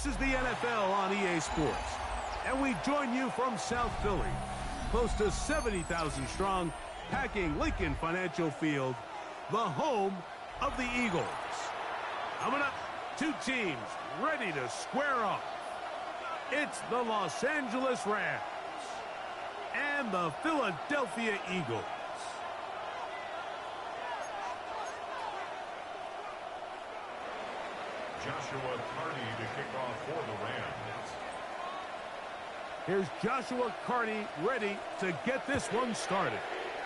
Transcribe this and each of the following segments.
This is the NFL on EA Sports, and we join you from South Philly, close to 70,000 strong, packing Lincoln Financial Field, the home of the Eagles. Coming up, two teams ready to square off. It's the Los Angeles Rams and the Philadelphia Eagles. Joshua Carney to kick off for the Rams. Here's Joshua Carney ready to get this one started.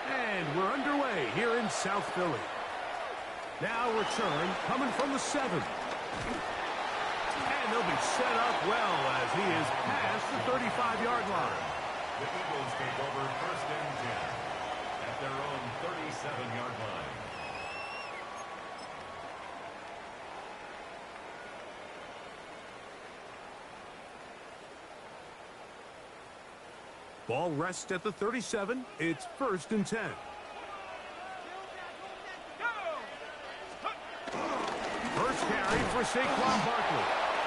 And we're underway here in South Philly. Now return coming from the 7. And they'll be set up well as he is past the 35-yard line. The Eagles take over 1st and 10 at their own 37-yard line. Ball rests at the 37. It's 1st and 10. First carry for Saquon Barkley.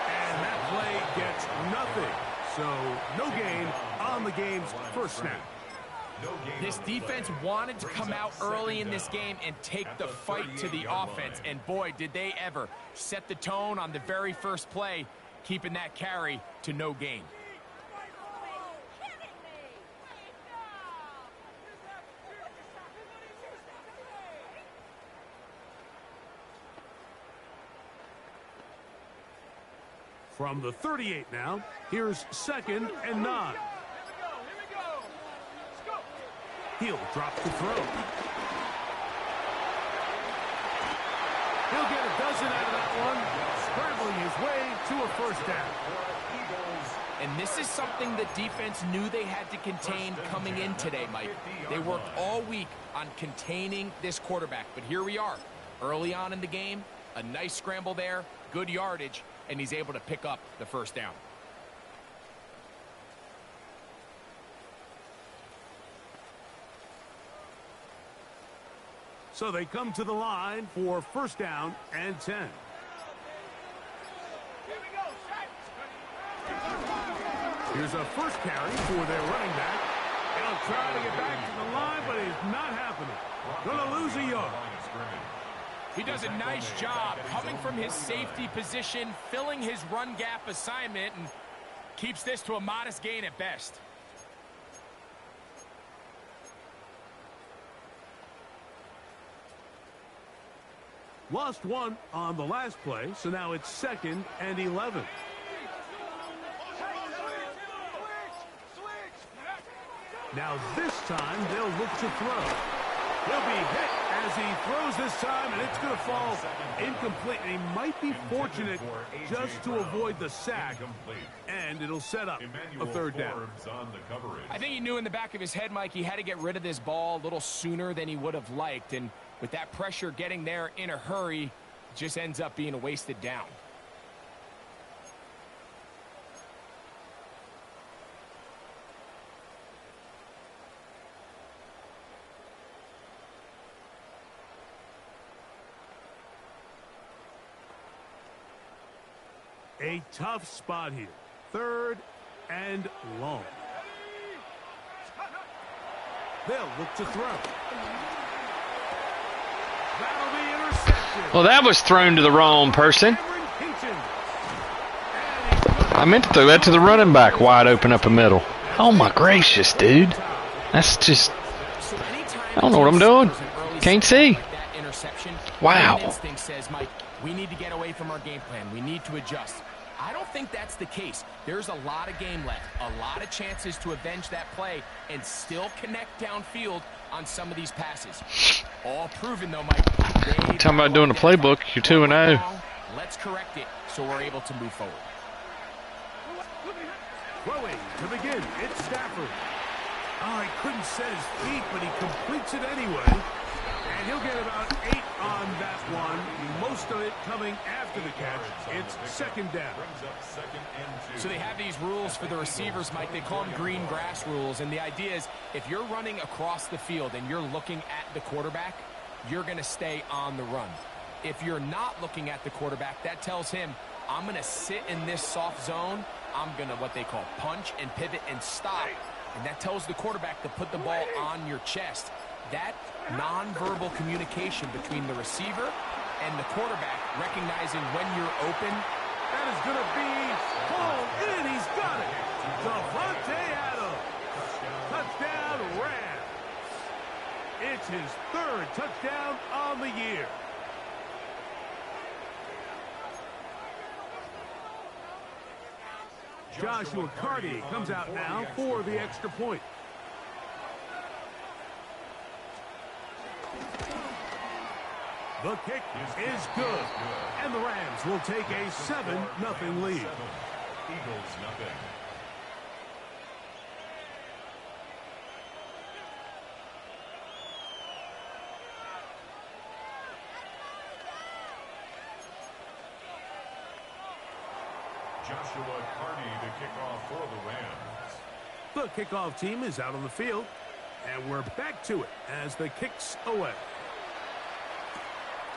And that play gets nothing. So no gain on the game's first snap. This defense wanted to come out early in this game and take the fight to the offense. And boy, did they ever set the tone on the very first play, keeping that carry to no gain. From the 38 now, here's 2nd and 9. He'll drop the throw. He'll get a dozen out of that one, scrambling his way to a first down. And this is something the defense knew they had to contain coming in today, Mike. They worked all week on containing this quarterback. But here we are, early on in the game, a nice scramble there, good yardage, and he's able to pick up the first down. So they come to the line for 1st down and 10. Here's a first carry for their running back. He'll try to get back to the line, but it's not happening. Gonna lose a yard. He does a nice job coming from his safety position, filling his run gap assignment, and keeps this to a modest gain at best. Lost one on the last play, so now it's 2nd and 11. Now this time they'll look to throw. He'll be hit as he throws this time, and it's going to fall incomplete. And he might be fortunate just to avoid the sack, and it'll set up a 3rd down. I think he knew in the back of his head, Mike, he had to get rid of this ball a little sooner than he would have liked. And with that pressure getting there in a hurry, it just ends up being a wasted down. A tough spot here. 3rd and long. They'll look to throw. That'll be intercepted. Well, that was thrown to the wrong person. I meant to throw that to the running back wide open up the middle. Oh my gracious, dude. That's just, I don't know what I'm doing. Can't see. Wow. We need to get away from our game plan. We need to adjust. I don't think that's the case. There's a lot of game left, a lot of chances to avenge that play and still connect downfield on some of these passes. All proven, though, Mike. Talking about doing a playbook, you're 2-0. Let's correct it so we're able to move forward. Throwing to begin, it's Stafford. Oh, he couldn't set his feet, but he completes it anyway. And he'll get about 8 on that one. Most of it coming after the catch. It's 2nd down. So they have these rules for the receivers, Mike. They call them green grass rules. And the idea is if you're running across the field and you're looking at the quarterback, you're going to stay on the run. If you're not looking at the quarterback, that tells him I'm going to sit in this soft zone. I'm going to what they call punch and pivot and stop. And that tells the quarterback to put the ball on your chest. That nonverbal communication between the receiver and the quarterback, recognizing when you're open. That is going to be pulled in. He's got it. Devontae Adams. Touchdown, Rams. It's his third touchdown on the year. Joshua Carty comes out now for the extra point. The kick is good, and the Rams will take a 7-0 lead. Eagles nothing. Joshua Carty to kick off for the Rams. The kickoff team is out on the field, and we're back to it as the kick's away.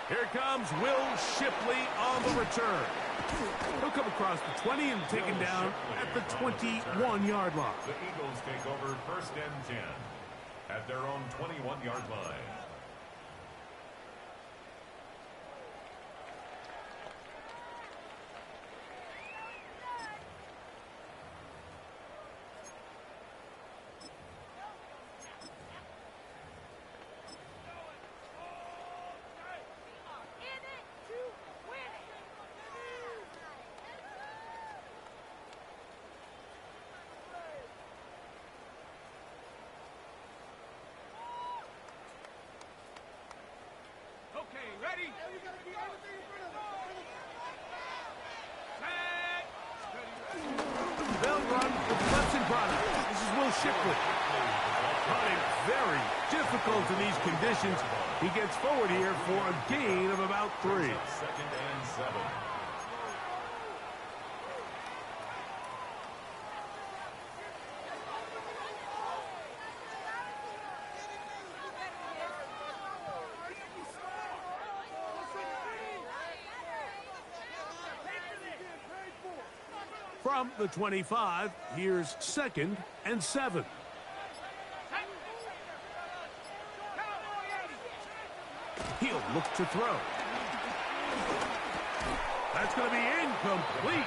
Here comes Will Shipley on the return. He'll come across the 20 and taken down at the 21-yard line. The Eagles take over 1st and 10 at their own 21-yard line. Ready? They'll run with Clemson product. This is Will Shipley. Running very difficult in these conditions. He gets forward here for a gain of about 3. 2nd and 7. From the 25, here's 2nd and 7. He'll look to throw. That's going to be incomplete.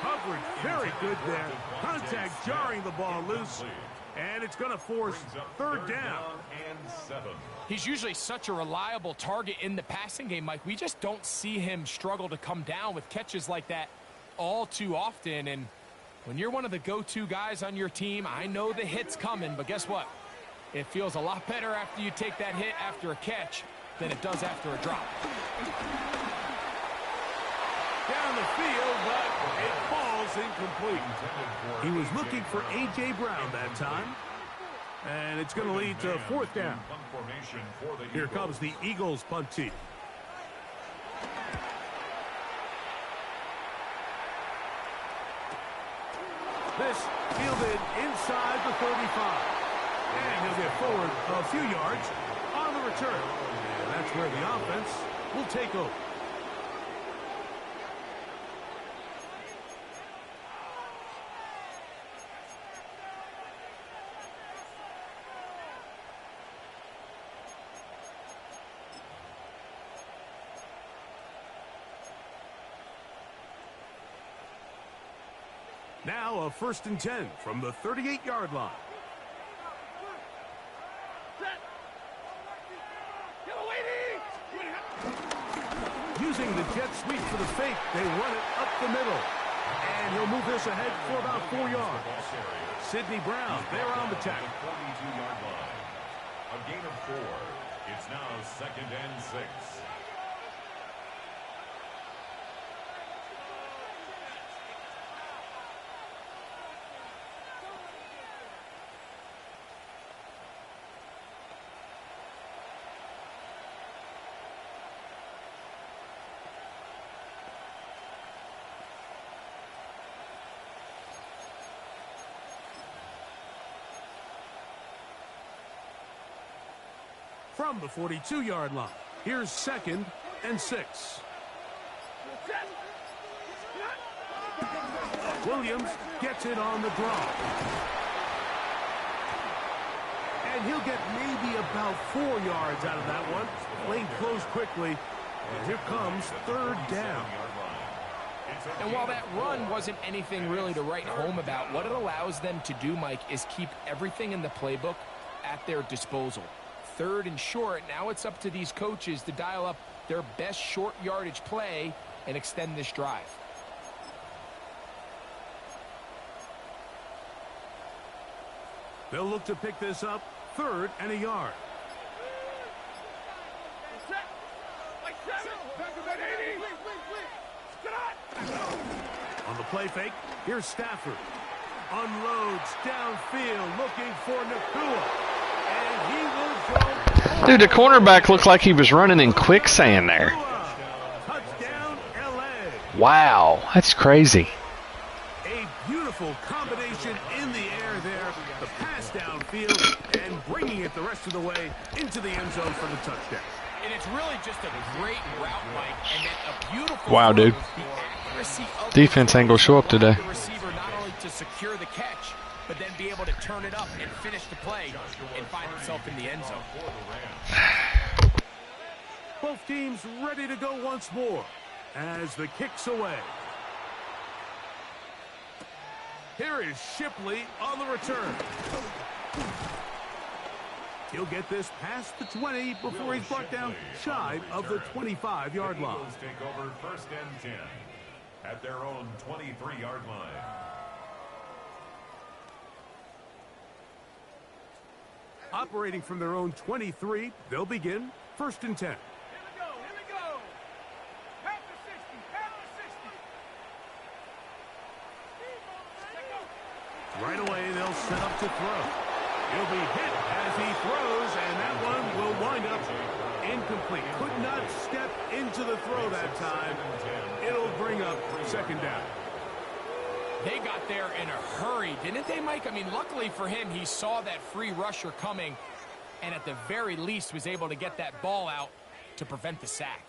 Coverage very good there. Contact jarring the ball loose. And it's going to force 3rd down. And 7. He's usually such a reliable target in the passing game, Mike. We just don't see him struggle to come down with catches like that all too often. And when you're one of the go-to guys on your team, I know the hit's coming, but guess what? It feels a lot better after you take that hit after a catch than it does after a drop. Down the field, but it falls incomplete. He was looking for A.J. Brown that time. And it's going to lead to 4th down. Here comes the Eagles punt team. This fielded inside the 35. And he'll get forward a few yards on the return. And that's where the offense will take over. Now a 1st and 10 from the 38-yard line. Using the jet sweep for the fake, they run it up the middle. And he'll move this ahead for about 4 yards. Sidney Brown, they're on the tackle. 42-yard line. A gain of 4. It's now 2nd and 6. From the 42-yard line, here's 2nd and 6. Williams gets it on the draw. And he'll get maybe about 4 yards out of that one. Lane closed quickly. And here comes third down. And while that run wasn't anything really to write home about, what it allows them to do, Mike, is keep everything in the playbook at their disposal. Third and short, now it's up to these coaches to dial up their best short yardage play and extend this drive. They'll look to pick this up, 3rd and a yard. On the play fake, here's Stafford. Unloads downfield, looking for Nakua. And he will go. Dude, the cornerback looked like he was running in quicksand there. Touchdown, LA. Wow, that's crazy. A beautiful combination in the air there. The pass downfield and bringing it the rest of the way into the end zone for the touchdown. And it's really just a great route, Mike, and then a beautiful Wow, dude. Defense ain't gonna show up today. The receiver not only to secure the catch, but then be able to turn it up and finish the play and find himself in the end zone. Both teams ready to go once more as the kick's away. Here is Shipley on the return. He'll get this past the 20 before he's brought down shy of the 25-yard line. Take over 1st and 10 at their own 23-yard line. Operating from their own 23, they'll begin 1st and 10. Here we go. Half the 60, half the 60. Right away, they'll set up to throw. He'll be hit as he throws, and that one will wind up incomplete. Could not step into the throw that time. It'll bring up 2nd down. They got there in a hurry, didn't they, Mike? I mean, luckily for him, he saw that free rusher coming, and at the very least was able to get that ball out to prevent the sack.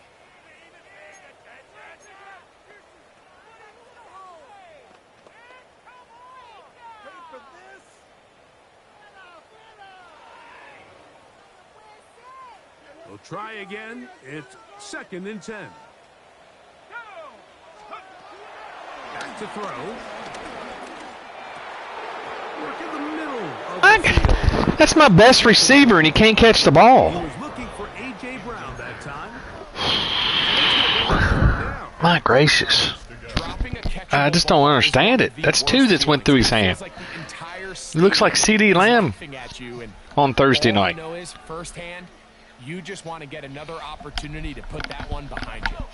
We'll try again. It's 2nd and 10. Back to throw. Work in the middle of the field. That's my best receiver, and he can't catch the ball. He was looking for A.J. Brown that time. My gracious. I just don't understand it. That's 2 that's went through his hand. It looks like C.D. Lamb on Thursday night. All I know is firsthand, you just want to get another opportunity to put that one behind you.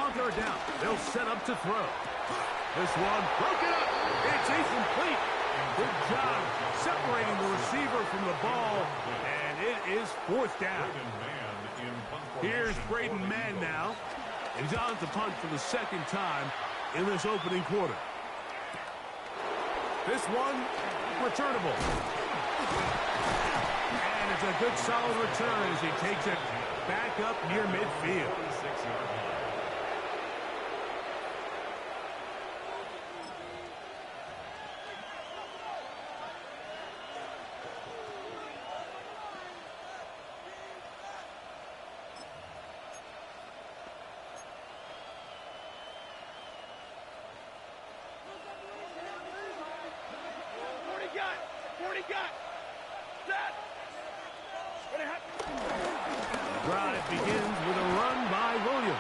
On 3rd down, they'll set up to throw. This one broken up. It's incomplete. Good job separating the receiver from the ball, and it is 4th down. Here's Braden Mann now. He's on to punt for the 2nd time in this opening quarter. This one returnable. And it's a good solid return as he takes it back up near midfield. Drive begins with a run by Williams.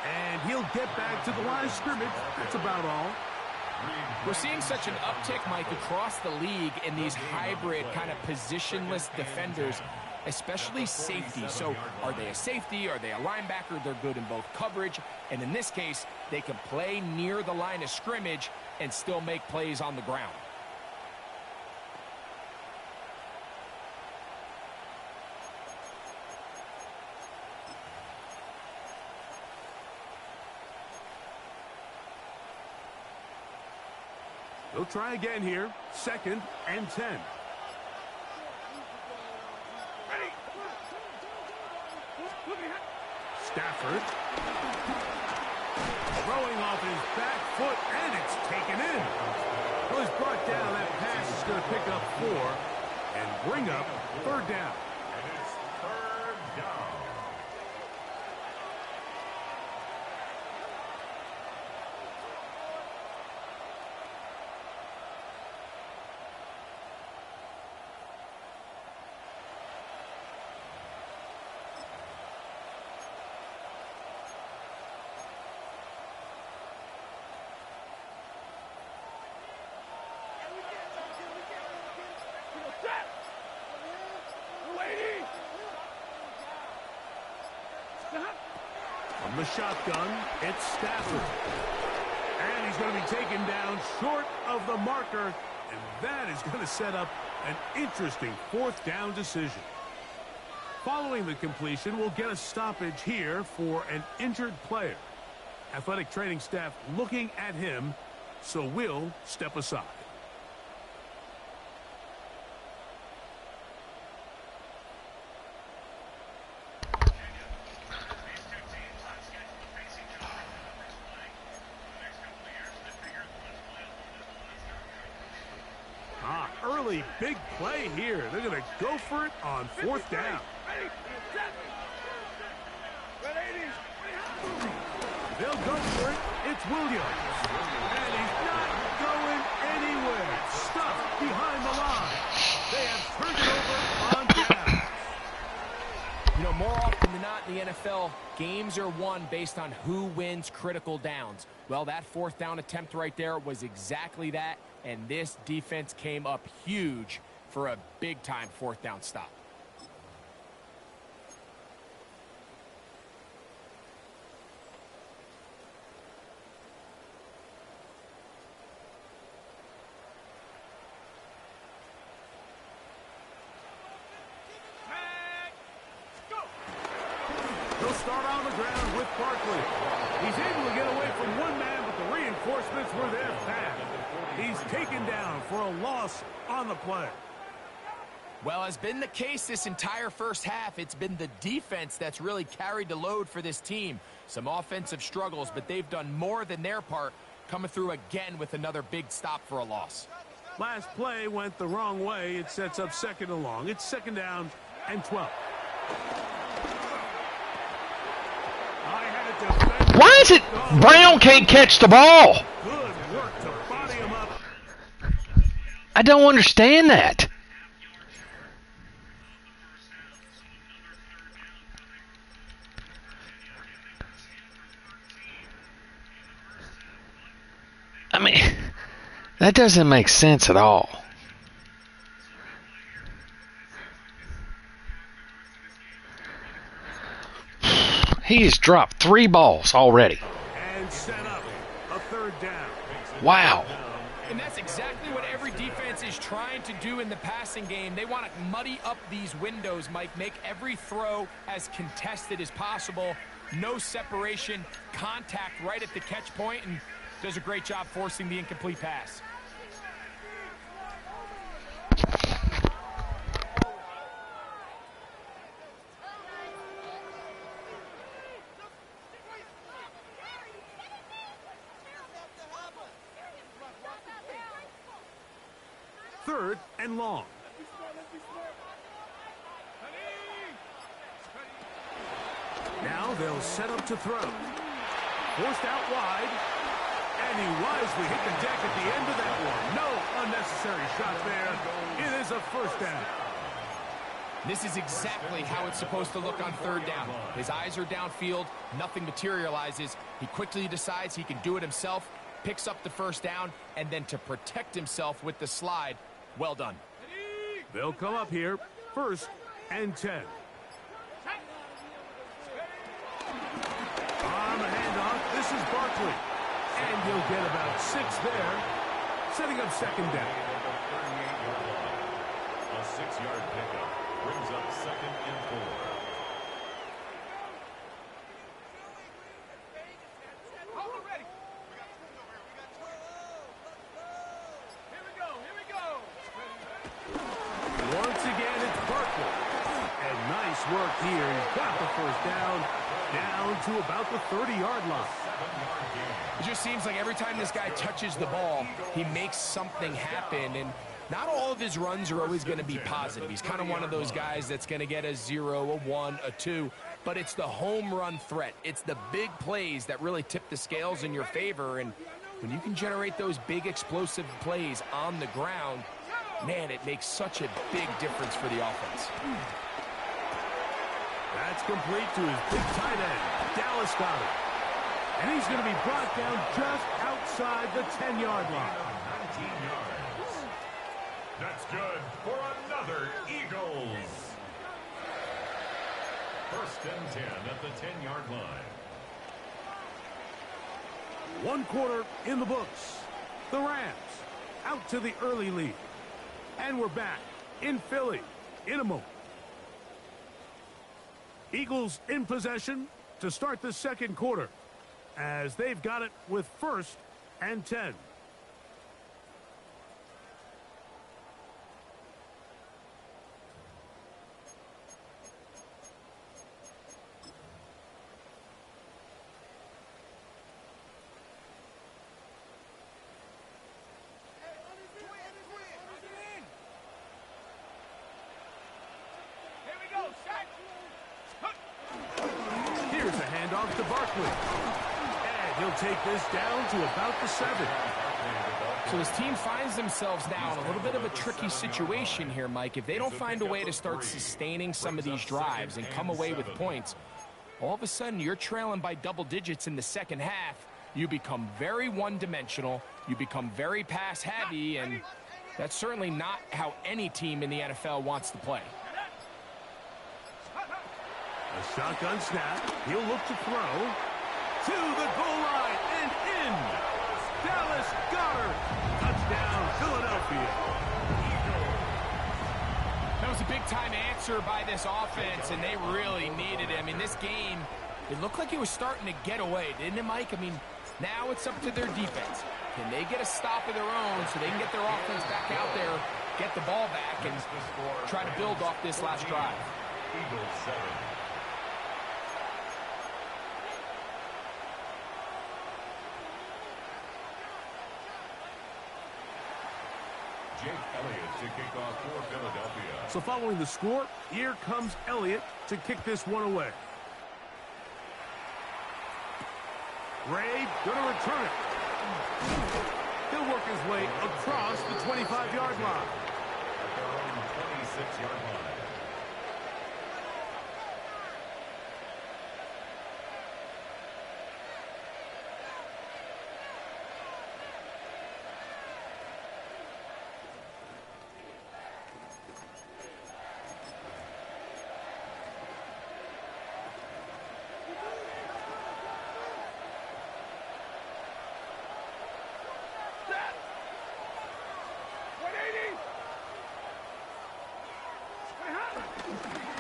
And he'll get back to the line of scrimmage. That's about all. We're seeing such an uptick, Mike, across the league in these hybrid kind of positionless defenders, especially safety. So are they a safety? Are they a linebacker? They're good in both coverage. And in this case, they can play near the line of scrimmage and still make plays on the ground. They'll try again here. 2nd and 10. Stafford. Throwing off his back foot, and it's taken in. Well, he's brought down. That pass is going to pick up 4 and bring up third down. And it's third down. From the shotgun, it's Stafford. And he's going to be taken down short of the marker, and that is going to set up an interesting fourth down decision. Following the completion, we'll get a stoppage here for an injured player. Athletic training staff looking at him, so we'll step aside. Early big play here. They're going to go for it on fourth down. They'll go for it. It's Williams. And he's not going anywhere. Stuffed behind the line. They have turned it over on downs. You know, more often than not in the NFL, games are won based on who wins critical downs. Well, that fourth down attempt right there was exactly that, and this defense came up huge for a big-time fourth down stop. He'll start on the ground with Barkley. He's able to get away from one man, but the reinforcements were there fast. He's taken down for a loss on the play. Well, as been the case this entire first half, it's been the defense that's really carried the load for this team. Some offensive struggles, but they've done more than their part, coming through again with another big stop for a loss. Last play went the wrong way. It sets up second and long. It's second down and 12. Why is it Brown can't catch the ball? Good work to body him up. I don't understand that. I mean, that doesn't make sense at all. He has dropped 3 balls already. And set up a third down. Wow. And that's exactly what every defense is trying to do in the passing game. They want to muddy up these windows, Mike, make every throw as contested as possible. No separation, contact right at the catch point, and does a great job forcing the incomplete pass. Third and long. Now they'll set up to throw. Forced out wide. And he wisely hit the deck at the end of that one. No unnecessary shot there. It is a first down. This is exactly how it's supposed to look on third down. His eyes are downfield. Nothing materializes. He quickly decides he can do it himself, picks up the first down, and then to protect himself with the slide. Well done. They'll come up here. First and 10. On the handoff, this is Barkley. And he'll get about 6 there, setting up second down. A 6-yard pickup brings up second and 4. Nice work here. He's got the first down to about the 30-yard line. It just seems like every time this guy touches the ball, he makes something happen. And not all of his runs are always going to be positive. He's kind of one of those guys that's going to get a 0, a 1, a 2. But it's the home run threat. It's the big plays that really tip the scales in your favor. And when you can generate those big explosive plays on the ground, man, it makes such a big difference for the offense. That's complete to his big tight end, Dallas Goedert. And he's going to be brought down just outside the 10-yard line. 19 yards. That's good for another Eagles. First and 10 at the 10-yard line. One quarter in the books. The Rams out to the early lead. And we're back in Philly in a moment. Eagles in possession to start the second quarter as they've got it with 1st and 10. Here's a handoff to Barkley. And he'll take this down to about the 7. So this team finds themselves now in a little bit of a tricky situation here, Mike. If they don't find a way to start sustaining some of these drives and come away with points, all of a sudden you're trailing by double digits in the second half. You become very one-dimensional. You become very pass-heavy, and that's certainly not how any team in the NFL wants to play. A shotgun snap. He'll look to throw. To the goal line and in. Dallas Goedert. Touchdown, Philadelphia. That was a big-time answer by this offense, and they really needed it. I mean, this game, it looked like it was starting to get away, didn't it, Mike? I mean, now it's up to their defense. Can they get a stop of their own so they can get their offense back out there, get the ball back, and try to build off this last drive? Eagles 7. Jake Elliott to kick off for Philadelphia. So following the score, here comes Elliott to kick this one away. Ray going to return it. He'll work his way across the 25-yard line. At their own 26-yard line.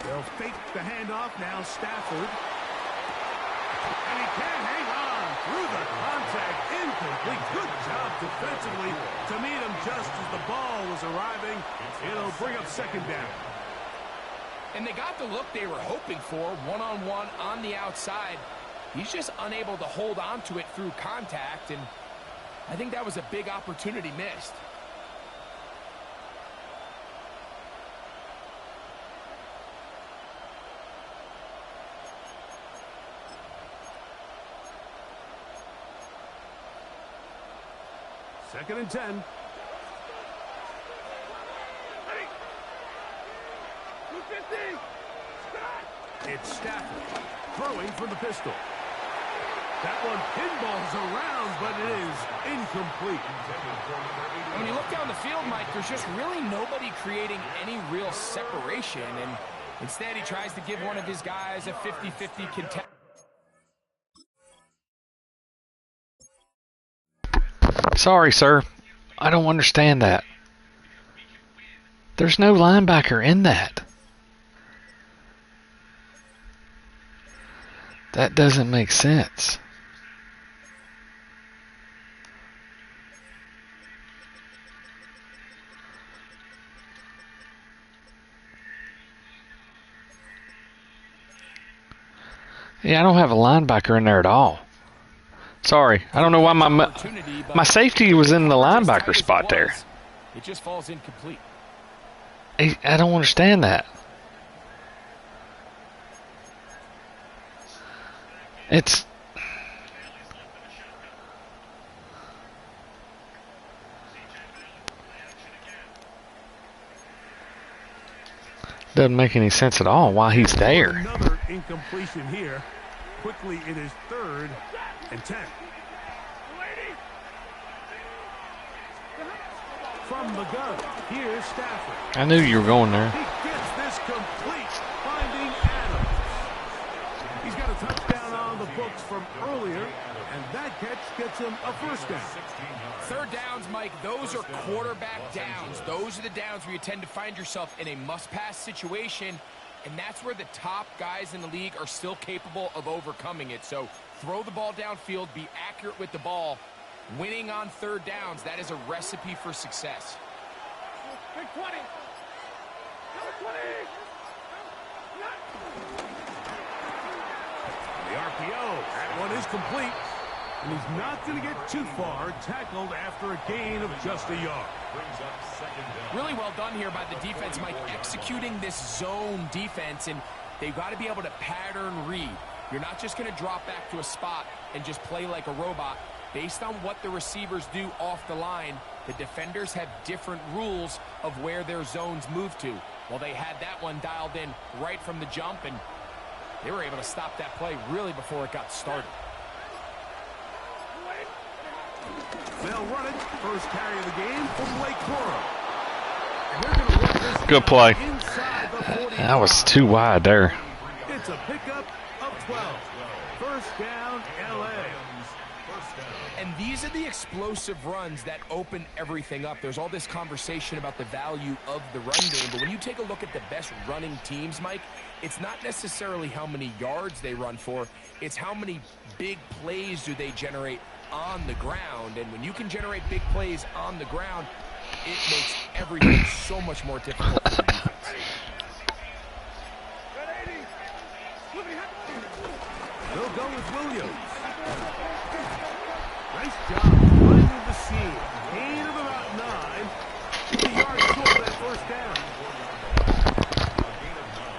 They'll fake the handoff now, Stafford. And he can hang on through the contact. Incomplete. Good job defensively to meet him just as the ball was arriving. It'll bring up second down. And they got the look they were hoping for, one-on-one on the outside. He's just unable to hold on to it through contact, and I think that was a big opportunity missed. Second and 10. It's Stafford throwing from the pistol. That one pinballs around, but it is incomplete. When you look down the field, Mike, there's just really nobody creating any real separation, and instead he tries to give one of his guys a 50-50 contest. Sorry, sir. I don't understand that. There's no linebacker in that. That doesn't make sense. Yeah, I don't have a linebacker in there at all. Sorry, I don't know why my safety was in the linebacker spot there. It just falls incomplete. I don't understand that. It's doesn't make any sense at all why he's there. Another incompletion here. Quickly, it is 3rd and 10. From the gun, here's Stafford. I knew you were going there. He gets this complete, finding Adams. He's got a touchdown on the books from earlier, and that catch gets him a first down. 3rd downs, Mike, those are quarterback downs. Those are the downs where you tend to find yourself in a must-pass situation, and that's where the top guys in the league are still capable of overcoming it. So throw the ball downfield, be accurate with the ball. Winning on 3rd downs, that is a recipe for success. Big 20. Number 20. The RPO, that one is complete. And he's not going to get too far, tackled after a gain of just a yard. Really well done here by the defense, Mike, executing this zone defense, and they've got to be able to pattern read. You're not just going to drop back to a spot and just play like a robot. Based on what the receivers do off the line, the defenders have different rules of where their zones move to. Well, they had that one dialed in right from the jump, and they were able to stop that play really before it got started. They'll run it. First carry of the game from Blake Cora. And they're going to work this Good play. inside the 45. That was too wide there. It's a pickup of 12. First down, LA. And these are the explosive runs that open everything up. There's all this conversation about the value of the run game, but when you take a look at the best running teams, Mike, it's not necessarily how many yards they run for, it's how many big plays do they generate on the ground. And when you can generate big plays on the ground, it makes everything so much more difficult for the defense. They'll go with Williams. Nice job finding the seam. Gain of about 9. He's a yard short of that first down. Gain of 9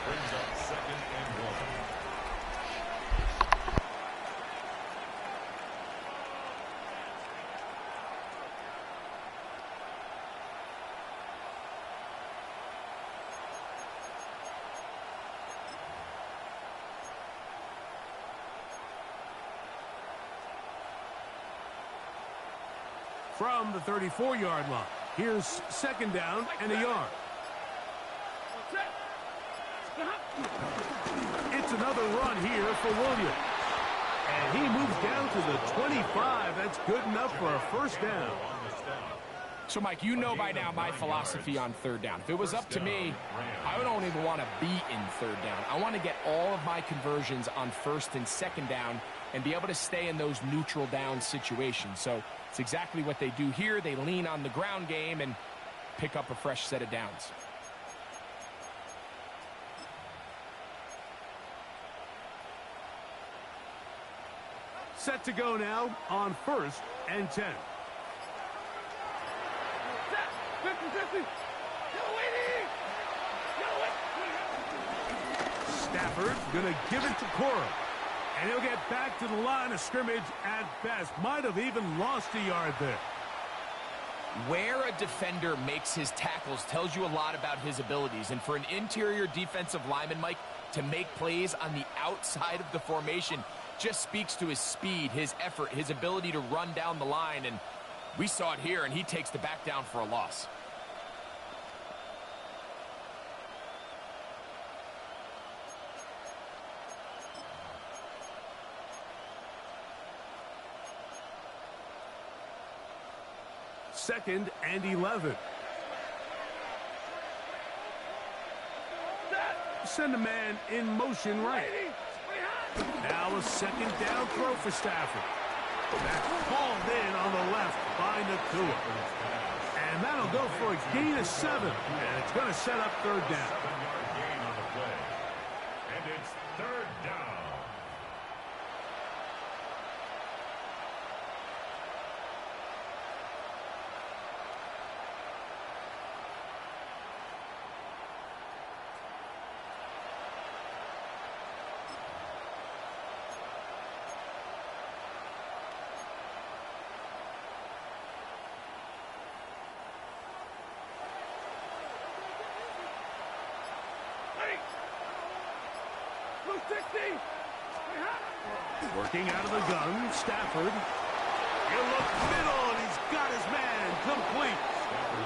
brings up 2nd and 1. From the 34-yard line, here's 2nd down and a yard. It's another run here for Williams. And he moves down to the 25. That's good enough for a first down. So, Mike, you know by now my philosophy on 3rd down. If it was up to me, I don't even want to be in 3rd down. I want to get all of my conversions on 1st and 2nd down and be able to stay in those neutral down situations. So it's exactly what they do here. They lean on the ground game and pick up a fresh set of downs. Set to go now on 1st and 10. 50-50. Stafford going to give it to Cora. And he'll get back to the line of scrimmage at best. Might have even lost a yard there. Where a defender makes his tackles tells you a lot about his abilities. And for an interior defensive lineman, Mike, to make plays on the outside of the formation just speaks to his speed, his effort, his ability to run down the line. And we saw it here, and he takes the back down for a loss. Second and 11. Send a man in motion right. Now a 2nd down throw for Stafford. That's called in on the left by Nakua. And that'll go for a gain of 7. And it's going to set up 3rd down. Gain on the play. And it's 3rd down. Working out of the gun, Stafford. He'll look middle, and he's got his man complete.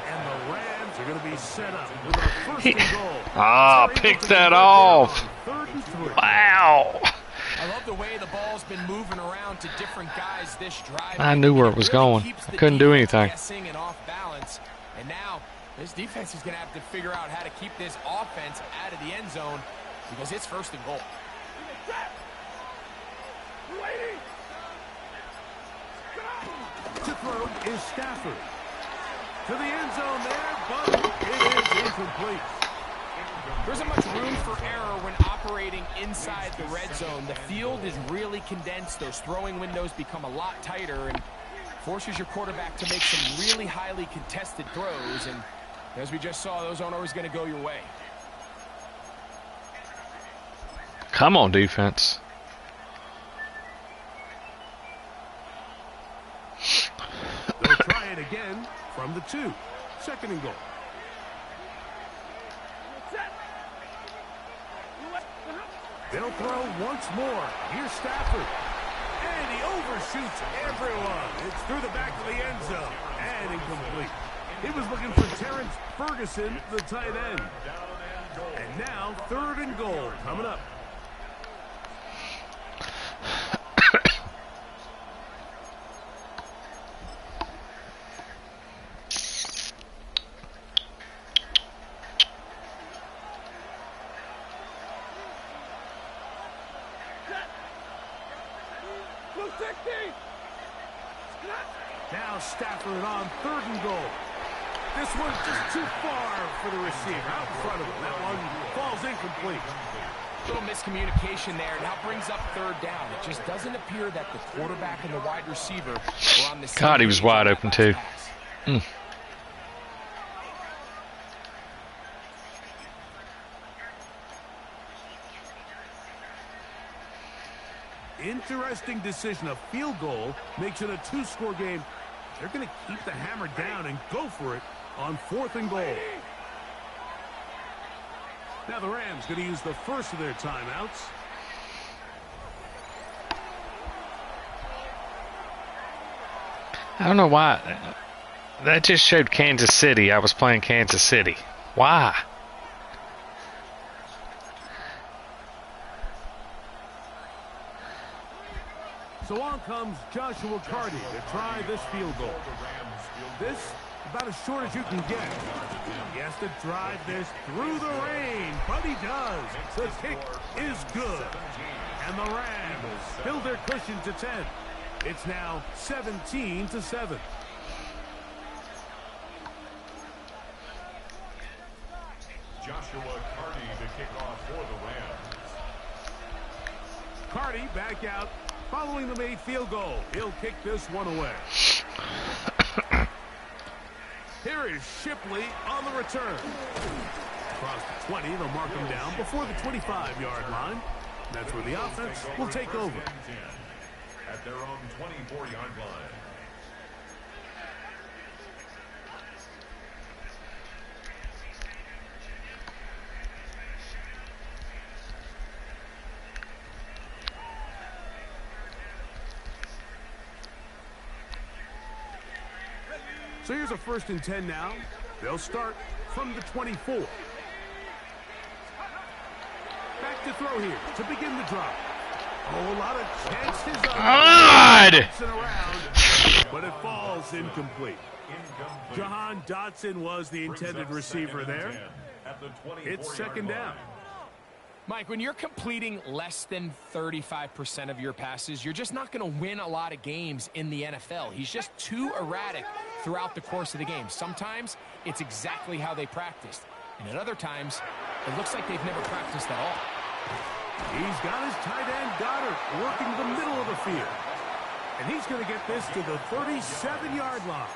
And the Rams are going to be set up with a first and goal. Pick that off. 3rd and 3. Wow. I love the way the ball's been moving around to different guys this drive. I knew where it was going. I couldn't do anything. Guessing and off balance. And now this defense is going to have to figure out how to keep this offense out of the end zone because it's 1st and goal. To throw is Stafford. To the end zone there, but it is incomplete. There isn't much room for error when operating inside the red zone. The field is really condensed. Those throwing windows become a lot tighter and forces your quarterback to make some really highly contested throws. And as we just saw, those aren't always going to go your way. Come on, defense. They'll try it again from the 2. 2nd and goal. They'll throw once more. Here's Stafford. And he overshoots everyone. It's through the back of the end zone. And incomplete. He was looking for Terrence Ferguson, the tight end. And now 3rd and goal coming up. Now Stafford on 3rd and goal. This one's just too far for the receiver. Out in front of him. That one falls incomplete. Little miscommunication there. Now brings up 3rd down. It just doesn't appear that the quarterback and the wide receiver were on the same God, he was page wide on that open last too. pass. Interesting decision. A field goal makes it a 2-score game. They're going to keep the hammer down and go for it on 4th and goal. Now the Rams going to use the first of their timeouts. I don't know why. That just showed Kansas City. I was playing Kansas City. Why? So on comes Joshua Carty to try this field goal. This, about as short as you can get. He has to drive this through the rain, but he does. The kick is good. And the Rams build their cushion to 10. It's now 17-7. Joshua Carty to kick off for the Rams. Carty back out following the made field goal. He'll kick this one away. Here is Shipley on the return. Across the 20, they'll mark him down before the 25-yard line. That's where the offense will take over. At their own 24-yard line. So here's a 1st and 10 now. They'll start from the 24. Back to throw here to begin the drive. Oh, a lot of chances. God! But it falls incomplete. Jahan Dotson was the intended receiver there. It's 2nd down. Mike, when you're completing less than 35% of your passes, you're just not going to win a lot of games in the NFL. He's just too erratic throughout the course of the game. Sometimes it's exactly how they practiced. And at other times, it looks like they've never practiced at all. He's got his tight end Goddard working the middle of the field. And he's going to get this to the 37-yard line.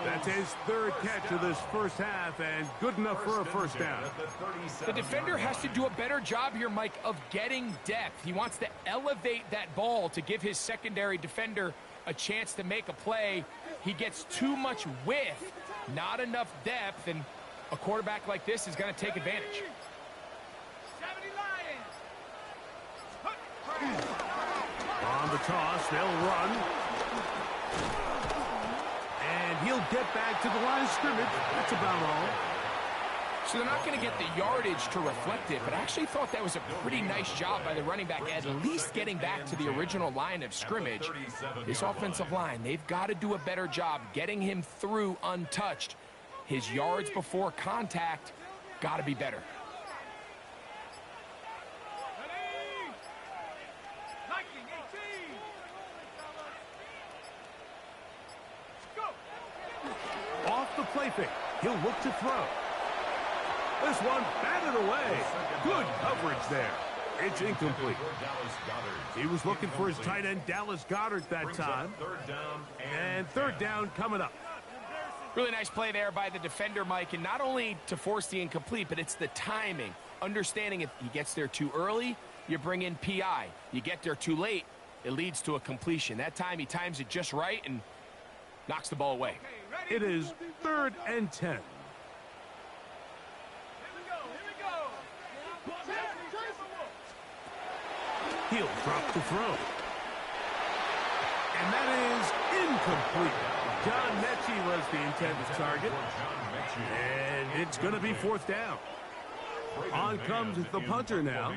That's his 3rd catch of this first half, and good enough for a 1st down. The defender has to do a better job here, Mike, of getting depth. He wants to elevate that ball to give his secondary defender a chance to make a play. He gets too much width, not enough depth, and a quarterback like this is going to take advantage. On the toss, they'll run. And he'll get back to the line of scrimmage. That's about all. So they're not going to get the yardage to reflect it, but I actually thought that was a pretty nice job by the running back, at least getting back to the original line of scrimmage. This offensive line, they've got to do a better job getting him through untouched. His yards before contact got to be better. Off the play fake, he'll look to throw. This one batted away. Good coverage there. It's incomplete. He was looking for his tight end, Dallas Goedert, that time. And third down coming up. Really nice play there by the defender, Mike, and not only to force the incomplete, but it's the timing. Understanding if he gets there too early, you bring in PI. You get there too late, it leads to a completion. That time he times it just right and knocks the ball away. It is 3rd and 10. He'll drop the throw. And that is incomplete. John Mechie was the intended target. And it's going to be 4th down. On comes the punter now,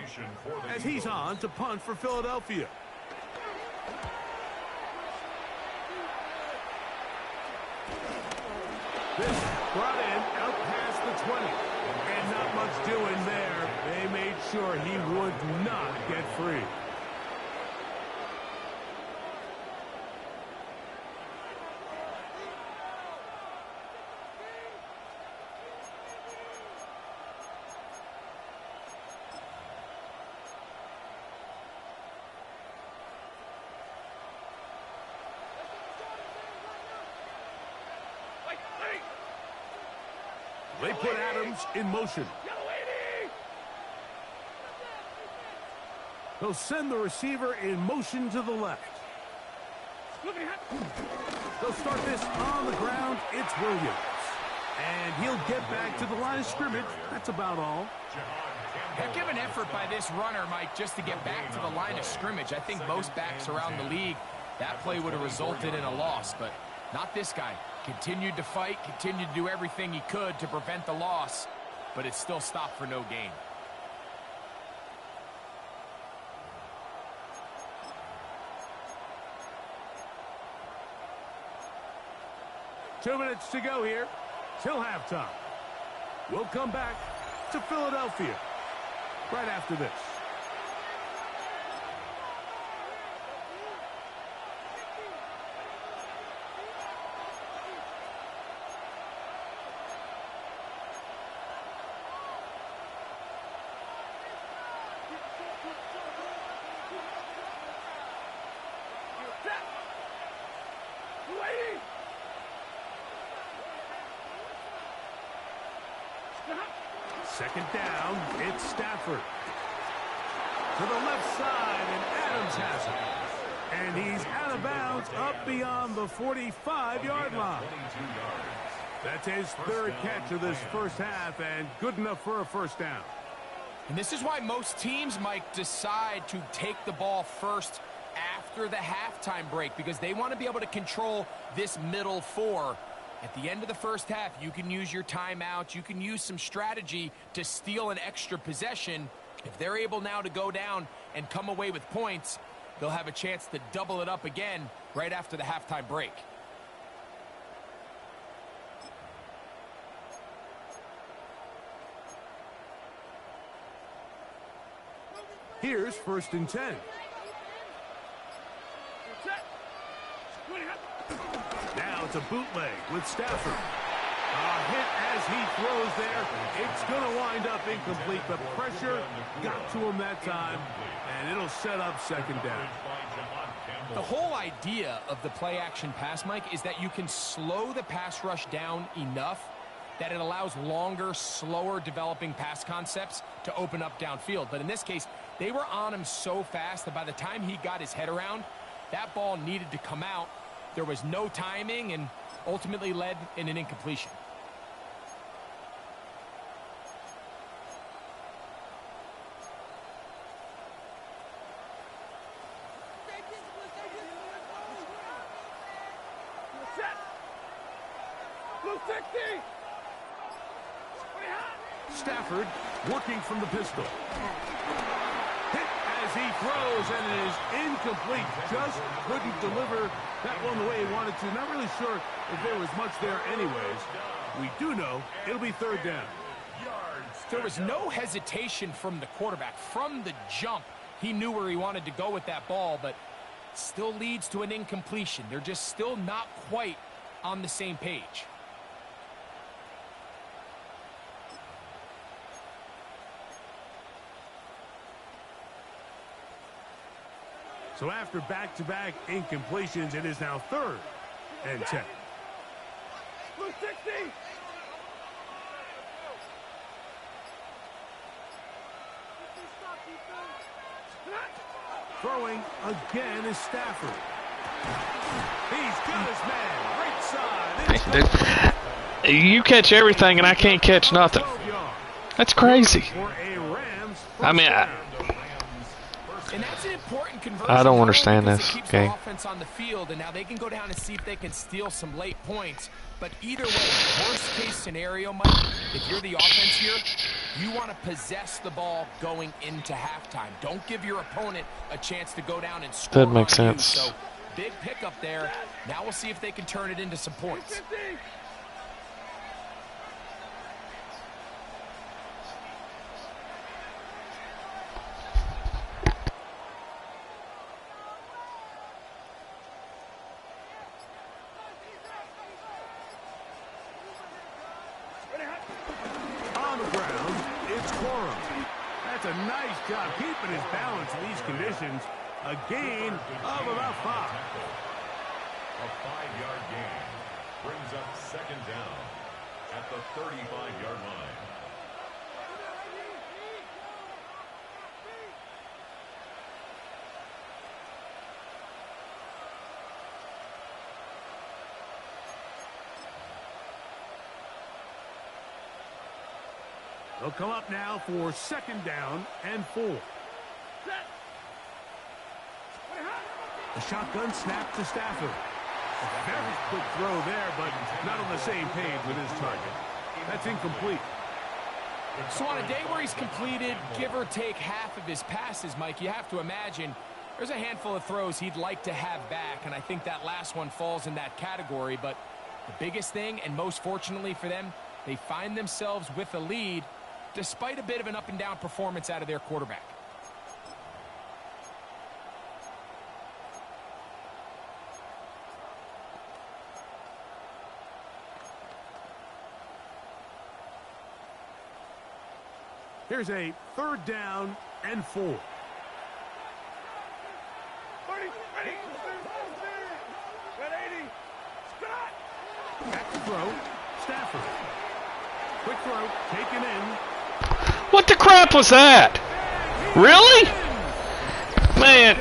as he's on to punt for Philadelphia. This brought in out past the 20. And not much doing there. They made sure he would not get free. They put Adams in motion. They'll send the receiver in motion to the left. They'll start this on the ground. It's Williams. And he'll get back to the line of scrimmage. That's about all. Heck of an effort by this runner, Mike, just to get back to the line of scrimmage. I think most backs around the league, that play would have resulted in a loss, but not this guy. Continued to fight, continued to do everything he could to prevent the loss, but it still stopped for no gain. Two minutes to go here till halftime. We'll come back to Philadelphia right after this. Second down, it's Stafford. To the left side, and Adams has it. And he's out of bounds up beyond the 45-yard line. That's his 3rd catch of this first half, and good enough for a first down. And this is why most teams, Mike, decide to take the ball first after the halftime break, because they want to be able to control this middle 4. At the end of the first half, you can use your timeout. You can use some strategy to steal an extra possession. If they're able now to go down and come away with points, they'll have a chance to double it up again right after the halftime break. Here's 1st and 10. Now it's a bootleg with Stafford. A hit as he throws there. It's going to wind up incomplete. The pressure got to him that time, and it'll set up 2nd down. The whole idea of the play-action pass, Mike, is that you can slow the pass rush down enough that it allows longer, slower developing pass concepts to open up downfield. But in this case, they were on him so fast that by the time he got his head around, that ball needed to come out. There was no timing and ultimately led in an incompletion. Stafford working from the pistol. Hit as he throws, and it is incomplete. Just couldn't deliver that one the way he wanted to. Not really sure if there was much there anyways. We do know it'll be third down. There was no hesitation from the quarterback. From the jump, he knew where he wanted to go with that ball, but still leads to an incompletion. They're just still not quite on the same page. So after back-to-back incompletions, it is now 3rd and 10. Blue 60. Throwing again is Stafford. He's got his man. Right side. You catch everything and I can't catch nothing. That's crazy. I mean, And that's an important conversion. I don't understand because this it keeps game. the offense on the field, and now they can go down and see if they can steal some late points. But either way, worst case scenario, Mike, if you're the offense here, you want to possess the ball going into halftime. Don't give your opponent a chance to go down and score. That makes on you. sense. So big pickup there. Now we'll see if they can turn it into some points. That's a nice job keeping his balance in these conditions. A gain of about 5. A 5-yard gain brings up 2nd down at the 35-yard line. They'll come up now for 2nd down and 4. The shotgun snap to Stafford. A very quick throw there, but not on the same page with his target. That's incomplete. So on a day where he's completed, give or take half of his passes, Mike, you have to imagine there's a handful of throws he'd like to have back, and I think that last one falls in that category. But the biggest thing, and most fortunately for them, they find themselves with a lead despite a bit of an up-and-down performance out of their quarterback. Here's a 3rd down and 4. Back to throw. Stafford. Quick throw. Taken in. What the crap was that? Really? Man,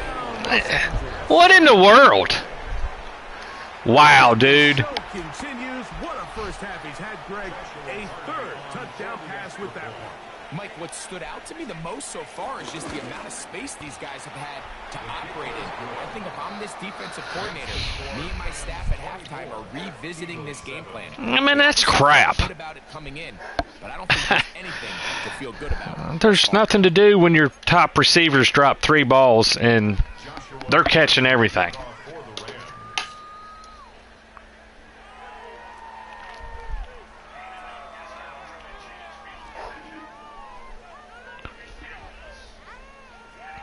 what in the world? Wow, dude. Continues. What a first half he's had, Greg. A 3rd touchdown pass with that one. Mike, what stood out to me the most so far is just the amount of space these guys have had to operate in. I think if I'm this defensive coordinator, me and my staff at halftime are revisiting this game plan. I mean, that's crap. Good about it coming in, but I don't think there's anything to feel good about. There's nothing to do when your top receivers drop 3 balls and they're catching everything.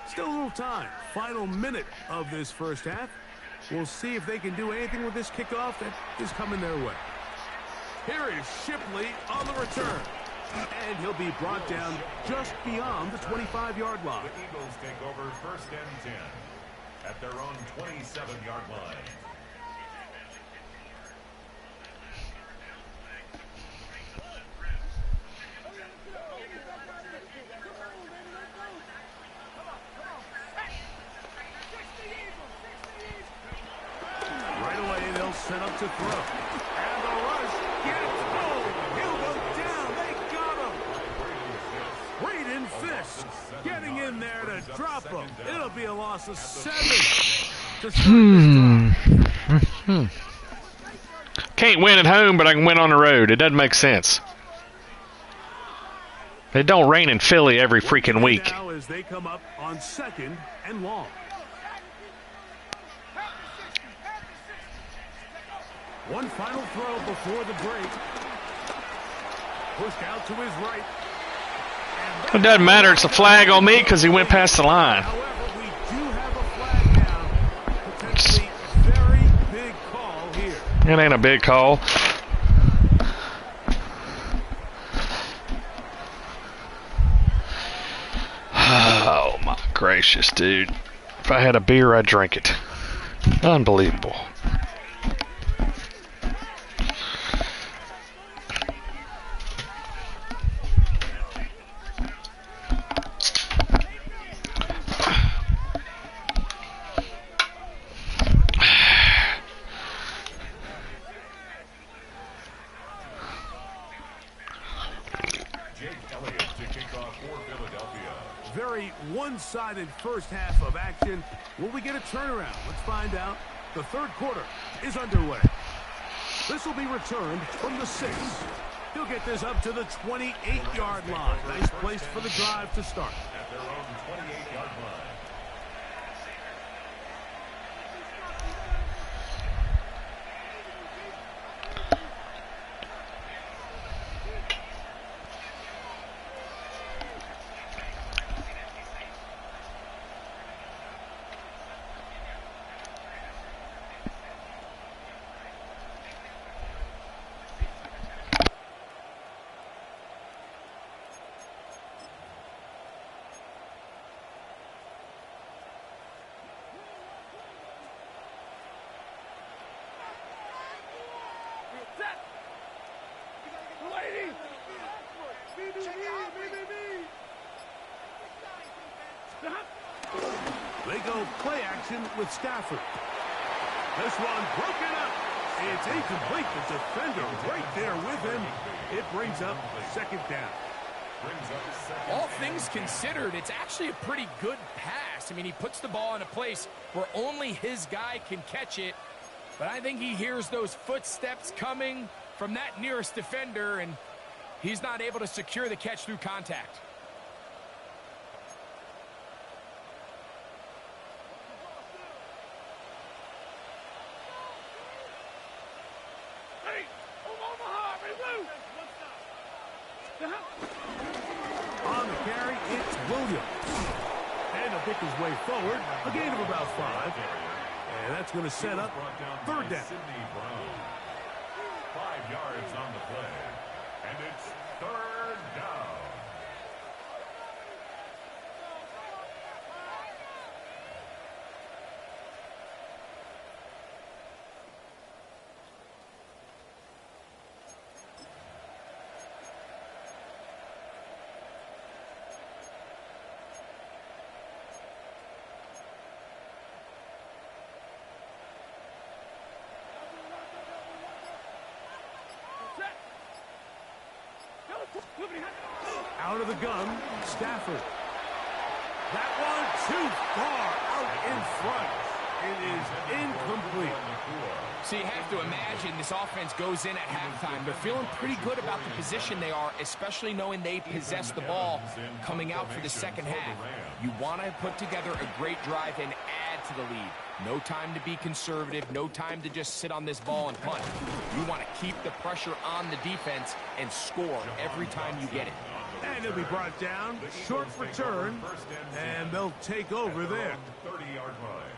Still a little time. Final minute of this first half. We'll see if they can do anything with this kickoff that is coming their way. Here is Shipley on the return. And he'll be brought down just beyond the 25-yard line. The Eagles take over 1st and 10 at their own 27-yard line. Set up to throw. And the rush gets home. He'll go down. They got him. Braden Fisk getting in there to drop him. It'll be a loss of 7. Can't win at home, but I can win on the road. It doesn't make sense. It don't rain in Philly every freaking week. Now as they come up on 2nd and long. One final throw before the break. Pushed out to his right. It doesn't matter. It's a flag on me because he went past the line. However, we do have a flag down. Potentially very big call here. It ain't a big call. Oh my gracious, dude. If I had a beer, I'd drink it. Unbelievable. Very one-sided first half of action. Will we get a turnaround? Let's find out. The third quarter is underway. This will be returned from the 6. He'll get this up to the 28-yard line. Nice place for the drive to start. At their own 28-yard line. They go play action with Stafford. This one broken up. It's incomplete. The defender right there with him. It brings up 2nd down. All things considered, it's actually a pretty good pass. I mean, he puts the ball in a place where only his guy can catch it. But I think he hears those footsteps coming from that nearest defender, and he's not able to secure the catch through contact. On the carry, it's Williams. And he'll pick his way forward. A gain of about 5. And that's going to set up 3rd down. 5 yards on the play. And it's 3rd down. Out of the gun, Stafford. That one too far out in front. It is incomplete. So you have to imagine this offense goes in at halftime. They're feeling pretty good about the position they are, especially knowing they possess the ball coming out for the second half. You want to put together a great drive and add to the lead. No time to be conservative, no time to just sit on this ball and punt. You want to keep the pressure on the defense and score every time you get it. And he'll be brought down, short return, and they'll take over there. 30-yard line.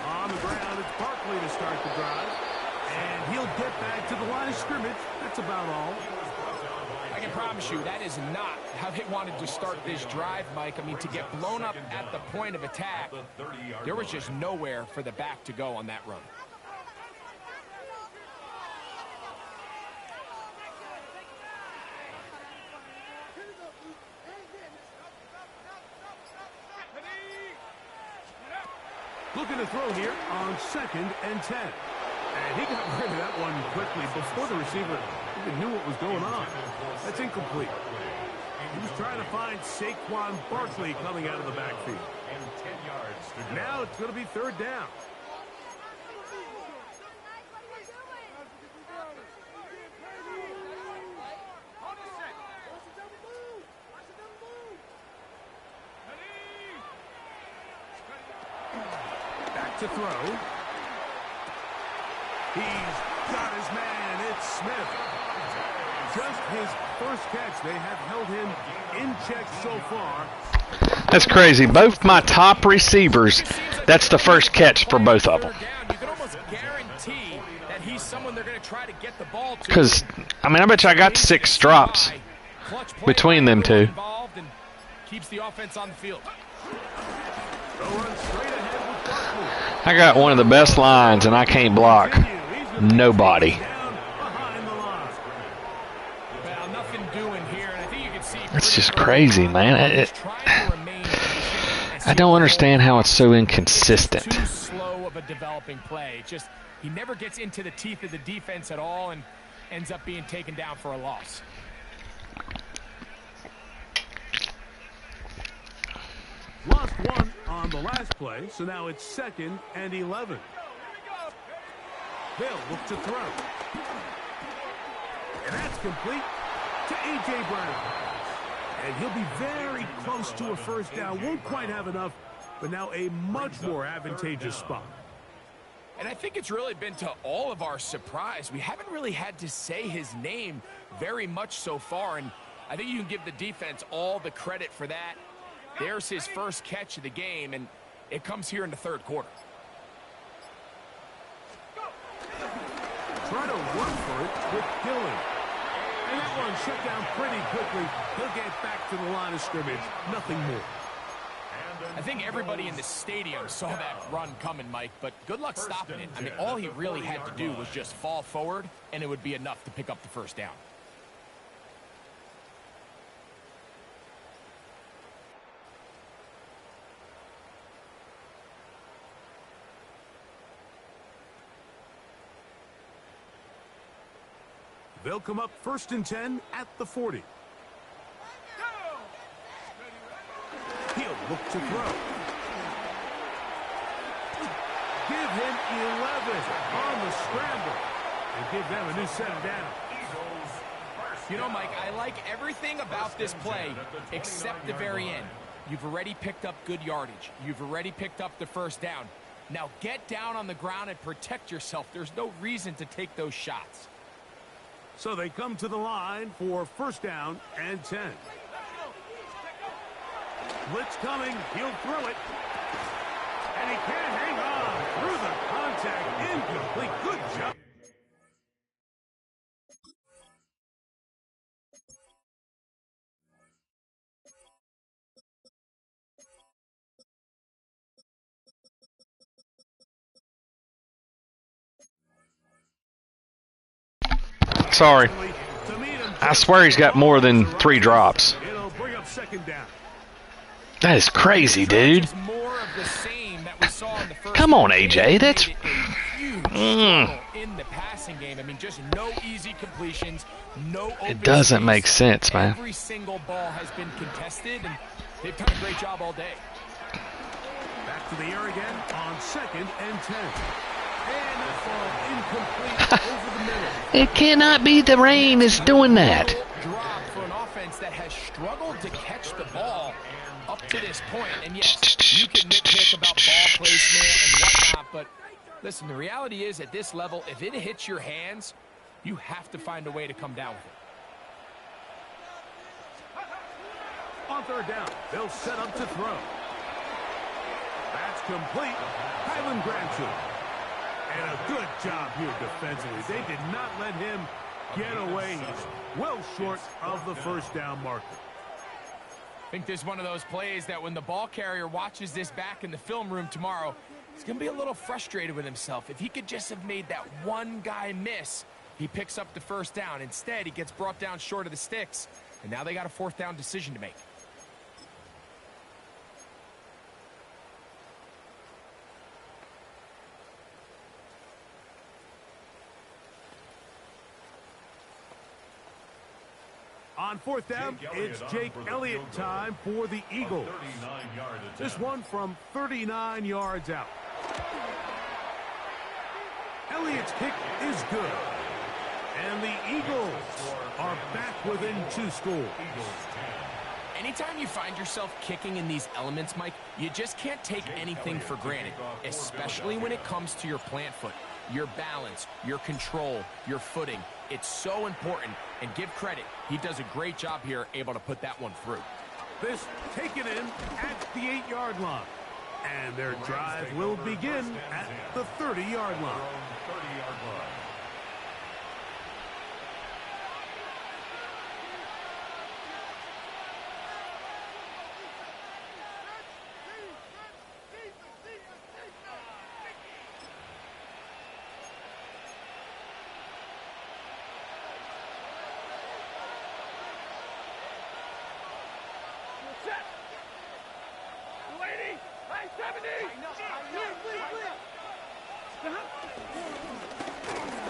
On the ground, it's Barkley to start the drive. And he'll get back to the line of scrimmage. That's about all. I can promise you that is not how they wanted to start this drive, Mike. I mean, to get blown up at the point of attack, there was just nowhere for the back to go on that run. Looking to throw here on 2nd and 10. And he got rid of that one quickly before the receiver even knew what was going on. That's incomplete. He was trying to find Saquon Barkley coming out of the backfield. Now it's going to be third down. Back to throw. He's got his man. It's Smith. Just his first catch. They have held him in check so far. That's crazy. Both my top receivers, that's the first catch for both of them. You can almost guarantee that he's someone they're going to try to get the ball to. Because, I mean, I bet you I got 6 drops between them two. Keeps the offense on the field. I got one of the best lines, and I can't block nobody. It's just crazy, man. I don't understand how it's so inconsistent. Too slow of a developing play. Just he never gets into the teeth of the defense at all and ends up being taken down for a loss. Lost one on the last play, so now it's 2nd and 11. They'll look to throw. And that's complete to A.J. Brown. And he'll be very close to a first down. Won't quite have enough, but now a much more advantageous spot. And I think it's really been to all of our surprise. We haven't really had to say his name very much so far, and I think you can give the defense all the credit for that. There's his first catch of the game, and it comes here in the third quarter. Try to run for it with Dillon. And that one shut down pretty quickly. He'll get back to the line of scrimmage. Nothing more. I think everybody in the stadium saw that run coming, Mike, but good luck stopping it. I mean, all he really had to do was just fall forward, and it would be enough to pick up the first down. They'll come up 1st and 10 at the 40. He'll look to throw. Give him 11 on the scramble. And give them a new set down. You know, Mike, I like everything about this play except the very end. You've already picked up good yardage. You've already picked up the first down. Now get down on the ground and protect yourself. There's no reason to take those shots. So they come to the line for 1st down and 10. Blitz coming. He'll throw it. And he can't hang on through the contact. Incomplete. Good job. Sorry. I swear he's got more than 3 drops. It'll bring up 2nd down. That is crazy, dude. Come on, AJ. That's in the passing game. I mean, just no easy completions, no open it doesn't space. make sense, man. Every single ball has been contested, and they've done a great job all day. Back to the air again on 2nd and 10. And that ball incomplete over the middle. It cannot be the rain that's doing that. Drop for an offense that has struggled to catch the ball up to this point. And yes, you can nitpick about ball placement and whatnot, but listen, the reality is at this level, if it hits your hands, you have to find a way to come down with it. On 3rd down, they'll set up to throw. That's complete. Kylan Granson. And a good job here defensively. They did not let him get away. He's well short of the first down marker. I think this is one of those plays that when the ball carrier watches this back in the film room tomorrow, he's going to be a little frustrated with himself. If he could just have made that one guy miss, he picks up the first down. Instead, he gets brought down short of the sticks, and now they got a 4th down decision to make. On fourth down, it's Jake Elliott time for the Eagles. This one from 39 yards out. Elliott's kick is good. And the Eagles are back within 2 scores. Anytime you find yourself kicking in these elements, Mike, you just can't take anything for granted, especially when it comes to your plant foot. Your balance, your control, your footing. It's so important, and give credit. He does a great job here, able to put that one through. This taken in at the 8-yard line. And their drive will begin at the 30-yard line.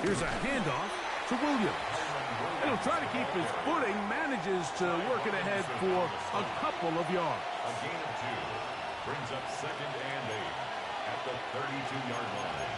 Here's a handoff to Williams. And he'll try to keep his footing, manages to work it ahead for a couple of yards. A gain of 2 brings up 2nd and 8 at the 32-yard line.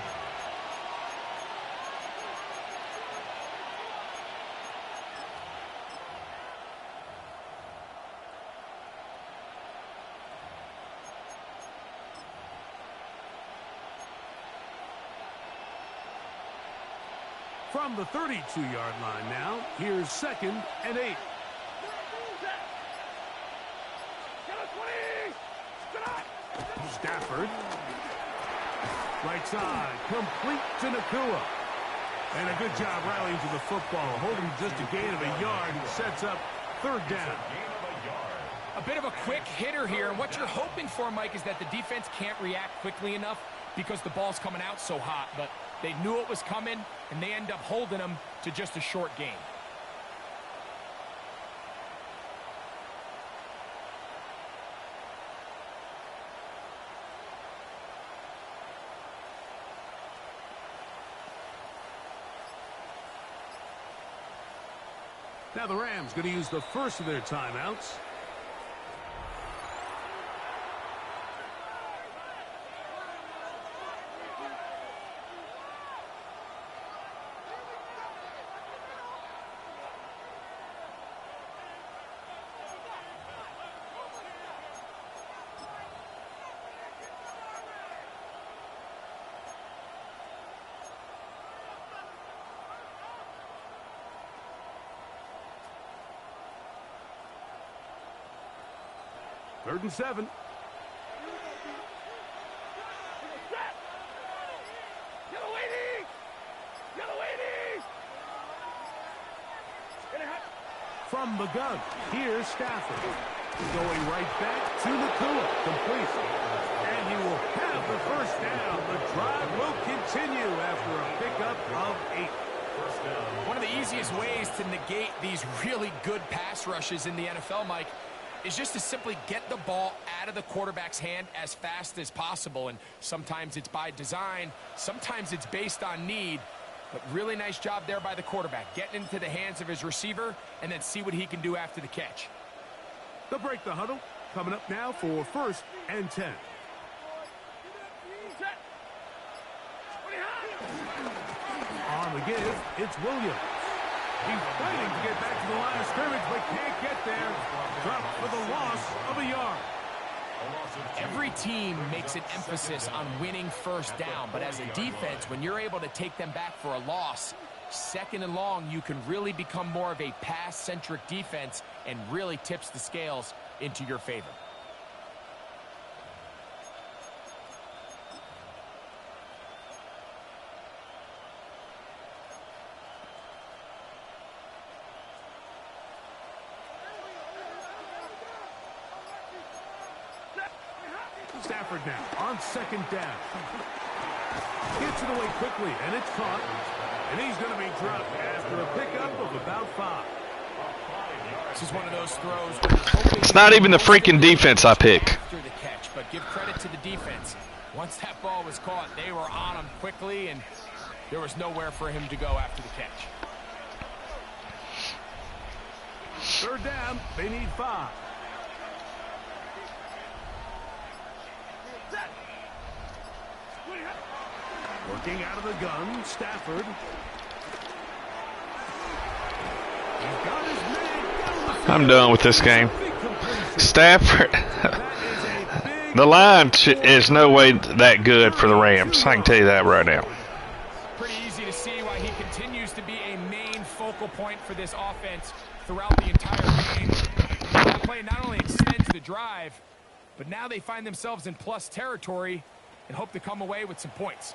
From the 32-yard line now, here's 2nd and 8. Stafford. Right side, complete to Nakua. And a good job rallying to the football, holding just a gain of a yard, sets up 3rd down. A bit of a quick hitter here, and what you're hoping for, Mike, is that the defense can't react quickly enough because the ball's coming out so hot, but they knew it was coming, and they end up holding them to just a short gain. Now the Rams going to use the first of their timeouts. Third and 7. From the gun, here's Stafford. Going right back to Nakua. Complete. And he will have the first down. The drive will continue after a pickup of 8. One of the easiest ways to negate these really good pass rushes in the NFL, Mike, is just to simply get the ball out of the quarterback's hand as fast as possible. And sometimes it's by design, sometimes it's based on need. But really nice job there by the quarterback, getting into the hands of his receiver and then see what he can do after the catch. They'll break the huddle. Coming up now for 1st and 10. On the give, it's Williams. He's fighting to get back to the line of scrimmage, but can't get there. Dropped for the loss of a yard. Every team makes an emphasis on winning first down, but as a defense, when you're able to take them back for a loss, 2nd and long, you can really become more of a pass-centric defense and really tips the scales into your favor. Stafford now on 2nd down. Gets it away quickly, and it's caught. And he's going to be dropped after a pickup of about 5. This is one of those throws. It's not even the freaking defense I pick. After the catch, but give credit to the defense. Once that ball was caught, they were on him quickly, and there was nowhere for him to go after the catch. Third down, they need 5. Working out of the gun, Stafford. He's got his man. I'm done with this game. Stafford. The line is no way that good for the Rams. I can tell you that right now. Pretty easy to see why he continues to be a main focal point for this offense throughout the entire game. That play not only extends the drive, but now they find themselves in plus territory and hope to come away with some points.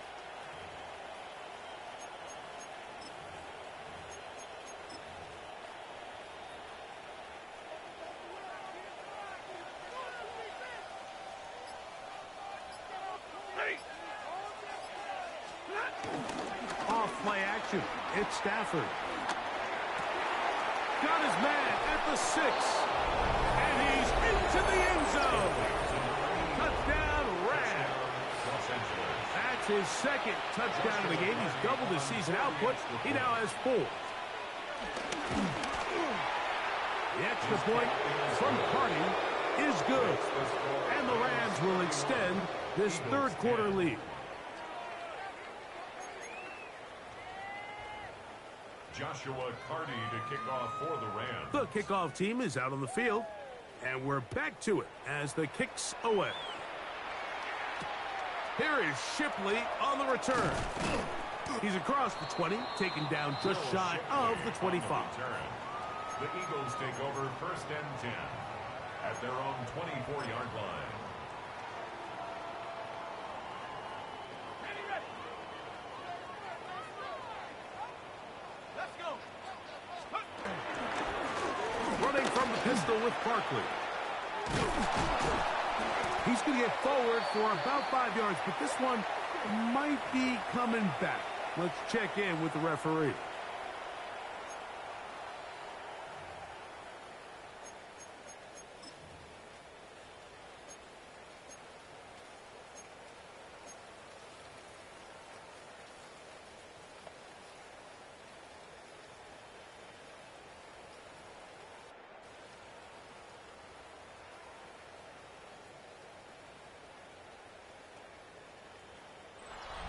Play action. It's Stafford. Got his man at the 6. And he's into the end zone. Touchdown, Rams. That's his second touchdown of the game. He's doubled his season output. He now has 4. The extra point from Carney is good. And the Rams will extend this third quarter lead. Joshua Carney to kick off for the Rams. The kickoff team is out on the field, and we're back to it as the kicks away. Here is Shipley on the return. He's across the 20, taken down just shy of the 25. The Eagles take over 1st and 10 at their own 24-yard line. Running from the pistol with Barkley. He's going to get forward for about 5 yards, but this one might be coming back. Let's check in with the referee.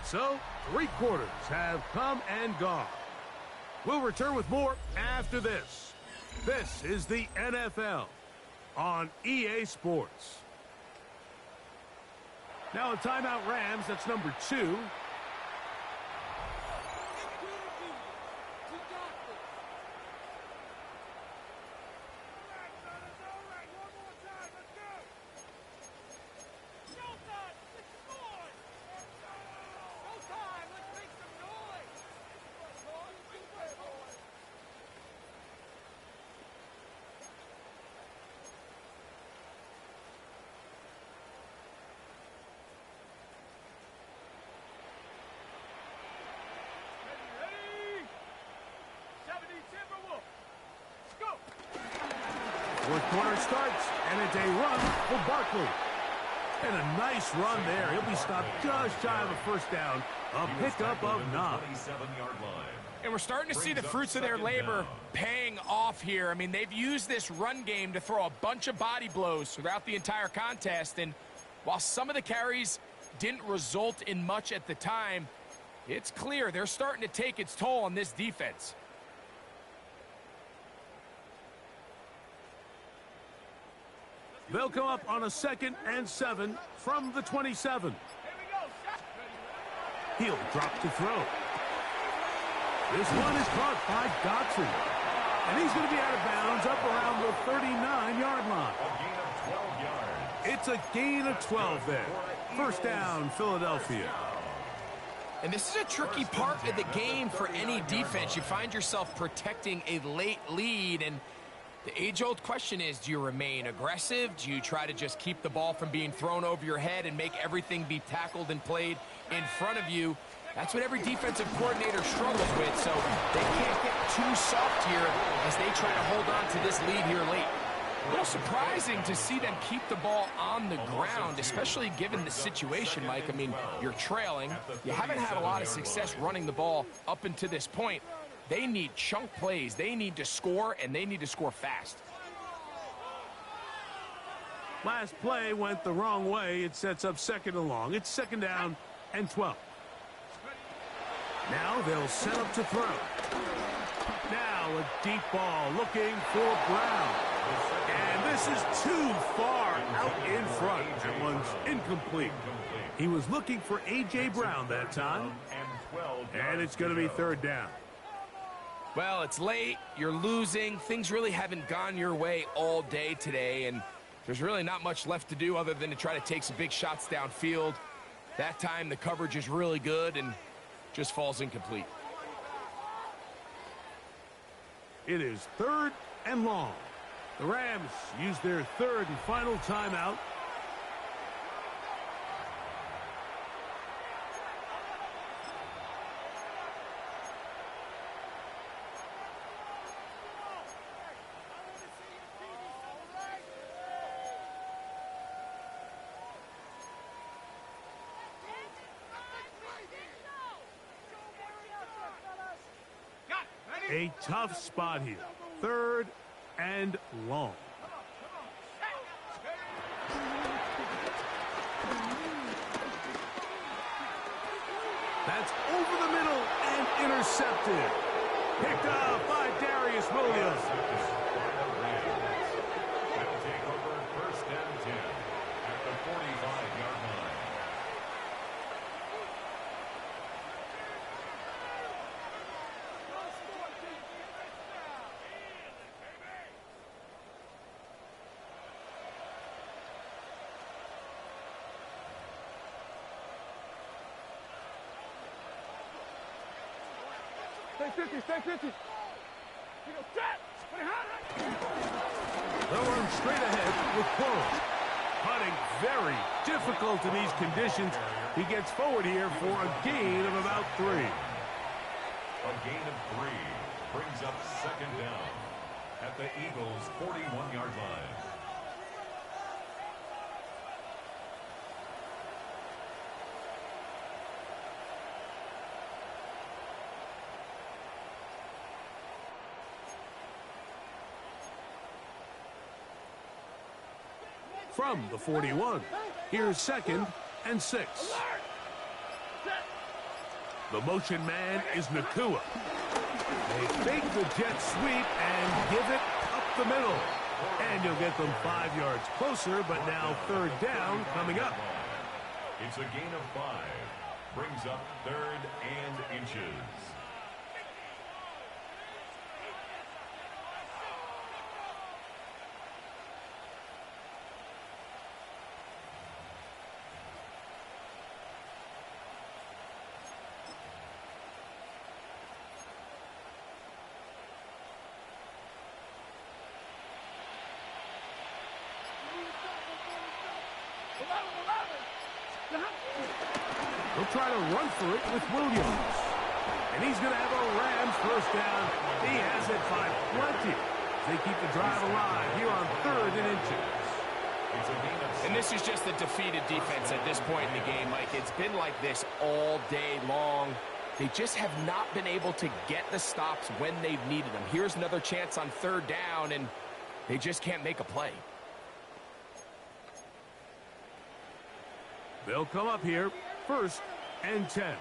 So, 3 quarters have come and gone. We'll return with more after this. This is the NFL on EA Sports. Now a timeout Rams, that's number 2. Fourth quarter starts, and it's a run for Barkley. And a nice run there. He'll be stopped just shy of a first down. A pickup of 9. And we're starting to see the fruits of their labor paying off here. I mean, they've used this run game to throw a bunch of body blows throughout the entire contest. And while some of the carries didn't result in much at the time, it's clear they're starting to take its toll on this defense. They'll come up on a 2nd and 7 from the 27. He'll drop to throw. This one is caught by Dotson. And he's going to be out of bounds up around the 39-yard line. It's a gain of 12 there. First down, Philadelphia. And this is a tricky part of the game for any defense. You find yourself protecting a late lead, and the age-old question is, do you remain aggressive? Do you try to just keep the ball from being thrown over your head and make everything be tackled and played in front of you? That's what every defensive coordinator struggles with, so they can't get too soft here as they try to hold on to this lead here late. A little surprising to see them keep the ball on the ground, especially given the situation, Mike. I mean, you're trailing. You haven't had a lot of success running the ball up until this point. They need chunk plays. They need to score, and they need to score fast. Last play went the wrong way. It sets up 2nd and long. It's 2nd down and 12. Now they'll set up to throw. Now a deep ball looking for Brown. And this is too far out in front. That one's incomplete. He was looking for A.J. Brown that time. And it's going to be 3rd down. Well, it's late. You're losing. Things really haven't gone your way all day today. And there's really not much left to do other than to try to take some big shots downfield. That time the coverage is really good and just falls incomplete. It is 3rd and long. The Rams use their 3rd and final timeout. A tough spot here. 3rd and long. That's over the middle and intercepted. Picked up by Darius Williams. They'll take over 1st and 10 at the 45-yard line. Stay 50. They'll run straight ahead with Quarles. Putting very difficult in these conditions. He gets forward here for a gain of about 3. A gain of 3 brings up 2nd down at the Eagles' 41-yard line. From the 41, here's 2nd and 6. The motion man is Nakua. They fake the jet sweep and give it up the middle. And you'll get them 5 yards closer, but now 3rd down coming up. It's a gain of 5. Brings up 3rd and inches. They'll try to run for it with Williams. And he's going to have a Rams 1st down. He has it by plenty. They keep the drive alive here on 3rd and inches. And this is just a defeated defense at this point in the game, Mike. It's been like this all day long. They just have not been able to get the stops when they've needed them. Here's another chance on 3rd down, and they just can't make a play. They'll come up here, 1st and 10.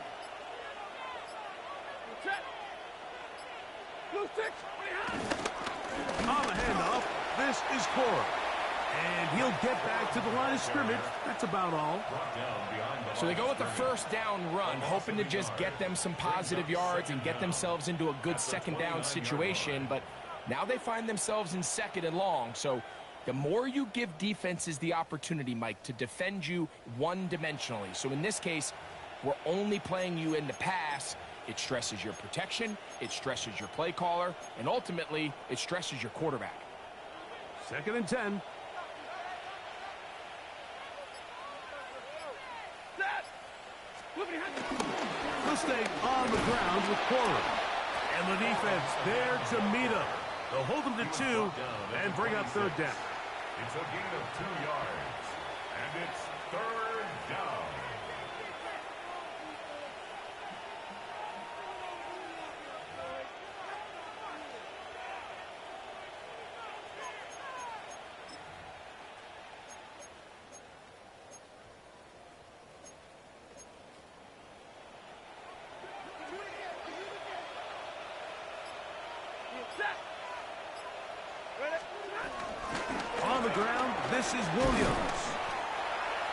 On the handoff, this is Cora. And he'll get back to the line of scrimmage. That's about all. So they go with the 1st down run, hoping to just get them some positive yards and get themselves into a good 2nd down situation. But now they find themselves in 2nd and long. So the more you give defenses the opportunity, Mike, to defend you one-dimensionally. So in this case, we're only playing you in the pass. It stresses your protection, it stresses your play caller, and ultimately, it stresses your quarterback. 2nd and 10. They'll stay on the ground with Cora. And the defense there to meet him. They'll hold them to 2 and bring up 3rd down. It's a gain of 2 yards, and it's 3rd down. This is Williams.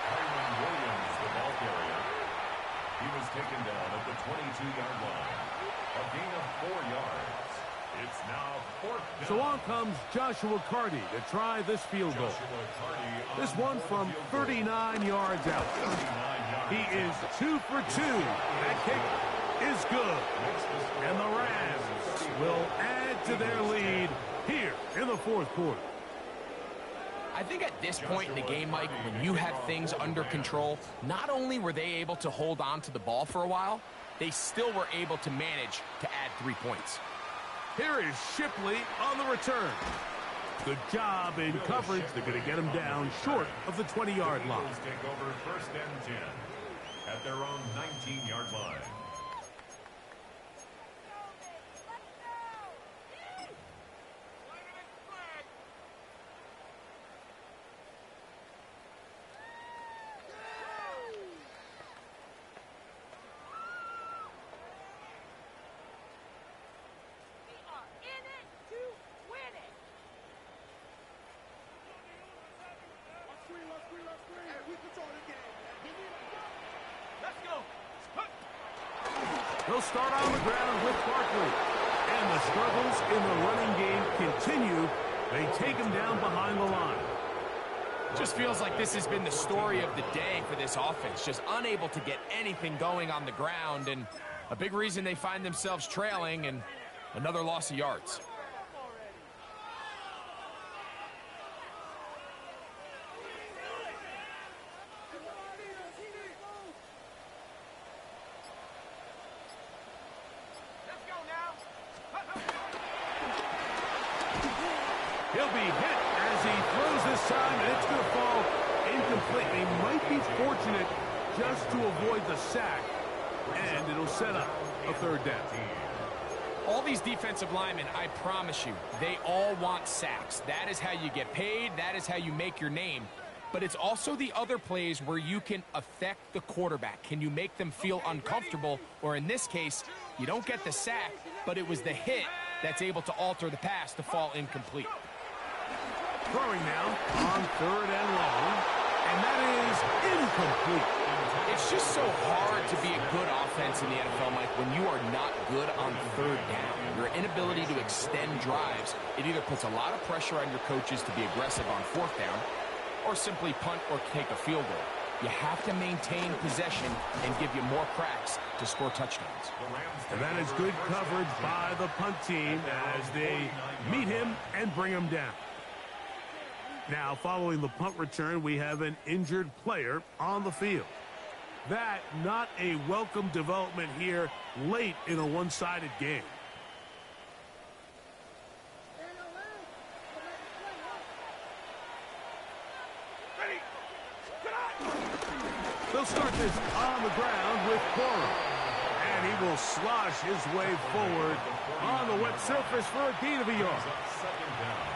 Kyron Williams, the ball carrier. He was taken down at the 22-yard line. A gain of 4 yards. It's now 4th down. So on comes Joshua Carty to try this field goal. This one from 39 yards out. He is 2 for 2. That kick is good. And the Rams will add to their lead here in the fourth quarter. I think at this point in the game, Mike, when you have things under control, not only were they able to hold on to the ball for a while, they still were able to manage to add 3 points. Here is Shipley on the return. Good job in coverage. They're going to get him down short of the 20-yard line. Take over 1st and 10 at their own 19-yard line. They'll start on the ground with Barkley. And the struggles in the running game continue. They take him down behind the line. Just feels like this has been the story of the day for this offense. Just unable to get anything going on the ground. And a big reason they find themselves trailing and another loss of yards. He'll be hit as he throws this time, and it's going to fall incomplete. They might be fortunate just to avoid the sack, and it'll set up a 3rd down. All these defensive linemen, I promise you, they all want sacks. That is how you get paid. That is how you make your name. But it's also the other plays where you can affect the quarterback. Can you make them feel uncomfortable? Or in this case, you don't get the sack, but it was the hit that's able to alter the pass to fall incomplete. Throwing now on 3rd and long, and that is incomplete. It's just so hard to be a good offense in the NFL, Mike, when you are not good on 3rd down. Your inability to extend drives, it either puts a lot of pressure on your coaches to be aggressive on 4th down, or simply punt or take a field goal. You have to maintain possession and give you more cracks to score touchdowns. And that is good coverage by the punt team as they meet him and bring him down. Now, following the punt return, we have an injured player on the field. That not a welcome development here late in a one-sided game. They'll start this on the ground with Cora. And he will slosh his way forward on the wet surface for a gain of a yard. 2nd down.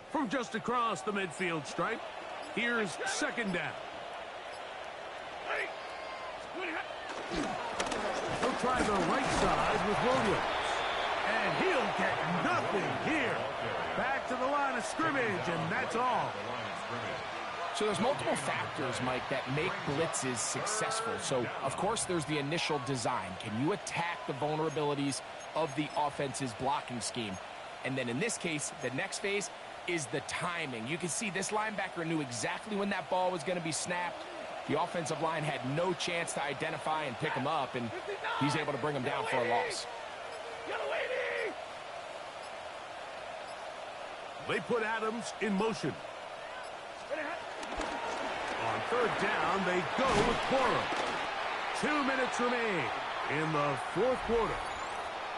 From just across the midfield stripe, here's 2nd down. He'll try the right side with Williams. And he'll get nothing here. Back to the line of scrimmage, and that's all. So there's multiple factors, Mike, that make blitzes successful. So, of course, there's the initial design. Can you attack the vulnerabilities of the offense's blocking scheme? And then in this case, the next phase is the timing. You can see this linebacker knew exactly when that ball was going to be snapped. The offensive line had no chance to identify and pick him up, and he's able to bring him down for a loss. They put Adams in motion. On 3rd down, they go with Cora. 2 minutes remain in the 4th quarter.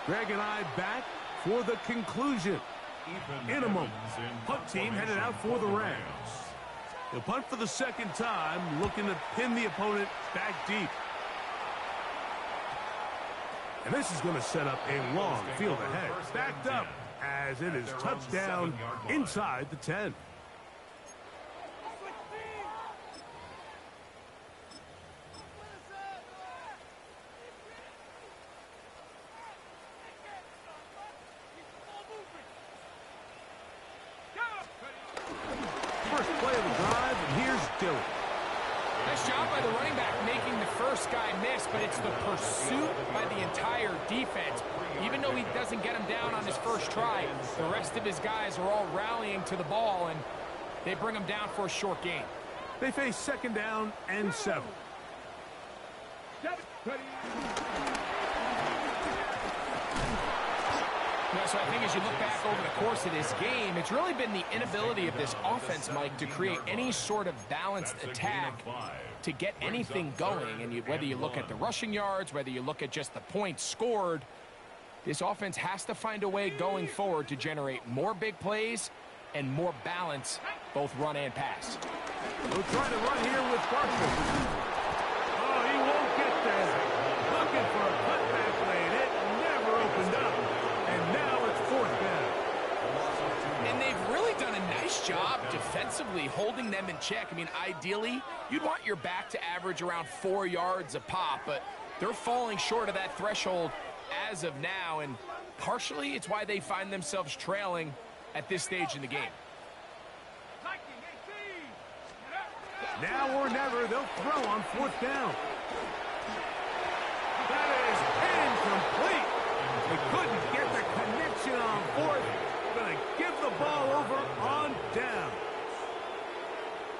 Greg and I back for the conclusion. In a moment, punt team headed out for the Rams. They'll punt for the 2nd time, looking to pin the opponent back deep. And this is going to set up a long field ahead. Backed up as it is touchdown inside the 10. First play of the drive, and here's Dillon. Nice job by the running back making the first guy miss, but it's the pursuit by the entire defense. Even though he doesn't get him down on his first try, the rest of his guys are all rallying to the ball, and they bring him down for a short gain. They face 2nd down and 7. So I think as you look back over the course of this game, it's really been the inability of this offense, Mike, to create any sort of balanced attack to get anything going. And whether you look at the rushing yards, whether you look at just the points scored, this offense has to find a way going forward to generate more big plays and more balance, both run and pass. We'll try to run here with Barkley. Oh, he won't get there. Looking for a cutback lane. It never opened up. And now it's 4th down. And they've really done a nice job defensively holding them in check. I mean, ideally, you'd want your back to average around 4 yards a pop, but they're falling short of that threshold as of now, and partially it's why they find themselves trailing at this stage in the game. Now or never, they'll throw on 4th down. That is incomplete. They couldn't get the connection on 4th. Going to give the ball over on down.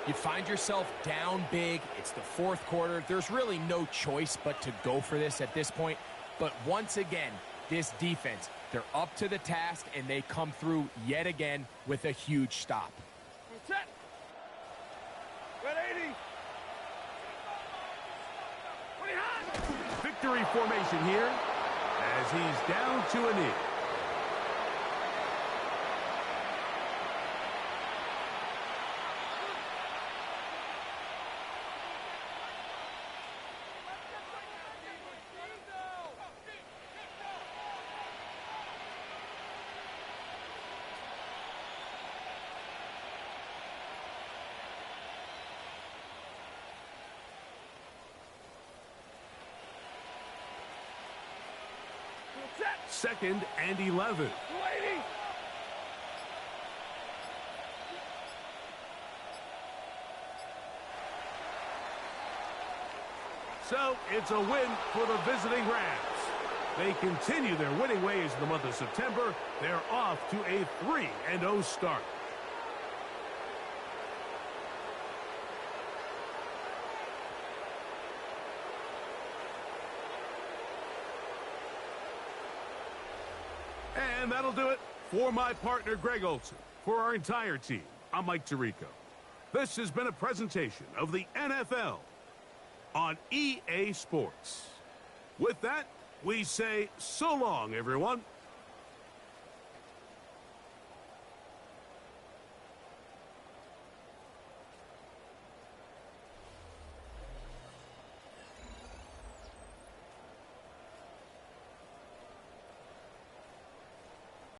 You find yourself down big. It's the 4th quarter. There's really no choice but to go for this at this point. But once again, this defense, they're up to the task, and they come through yet again with a huge stop. Victory formation here as he's down to a knee. Second and 11. So it's a win for the visiting Rams. They continue their winning ways in the month of September. They're off to a 3-0 start. And that'll do it for my partner, Greg Olson. For our entire team, I'm Mike Tirico. This has been a presentation of the NFL on EA Sports. With that, we say so long, everyone.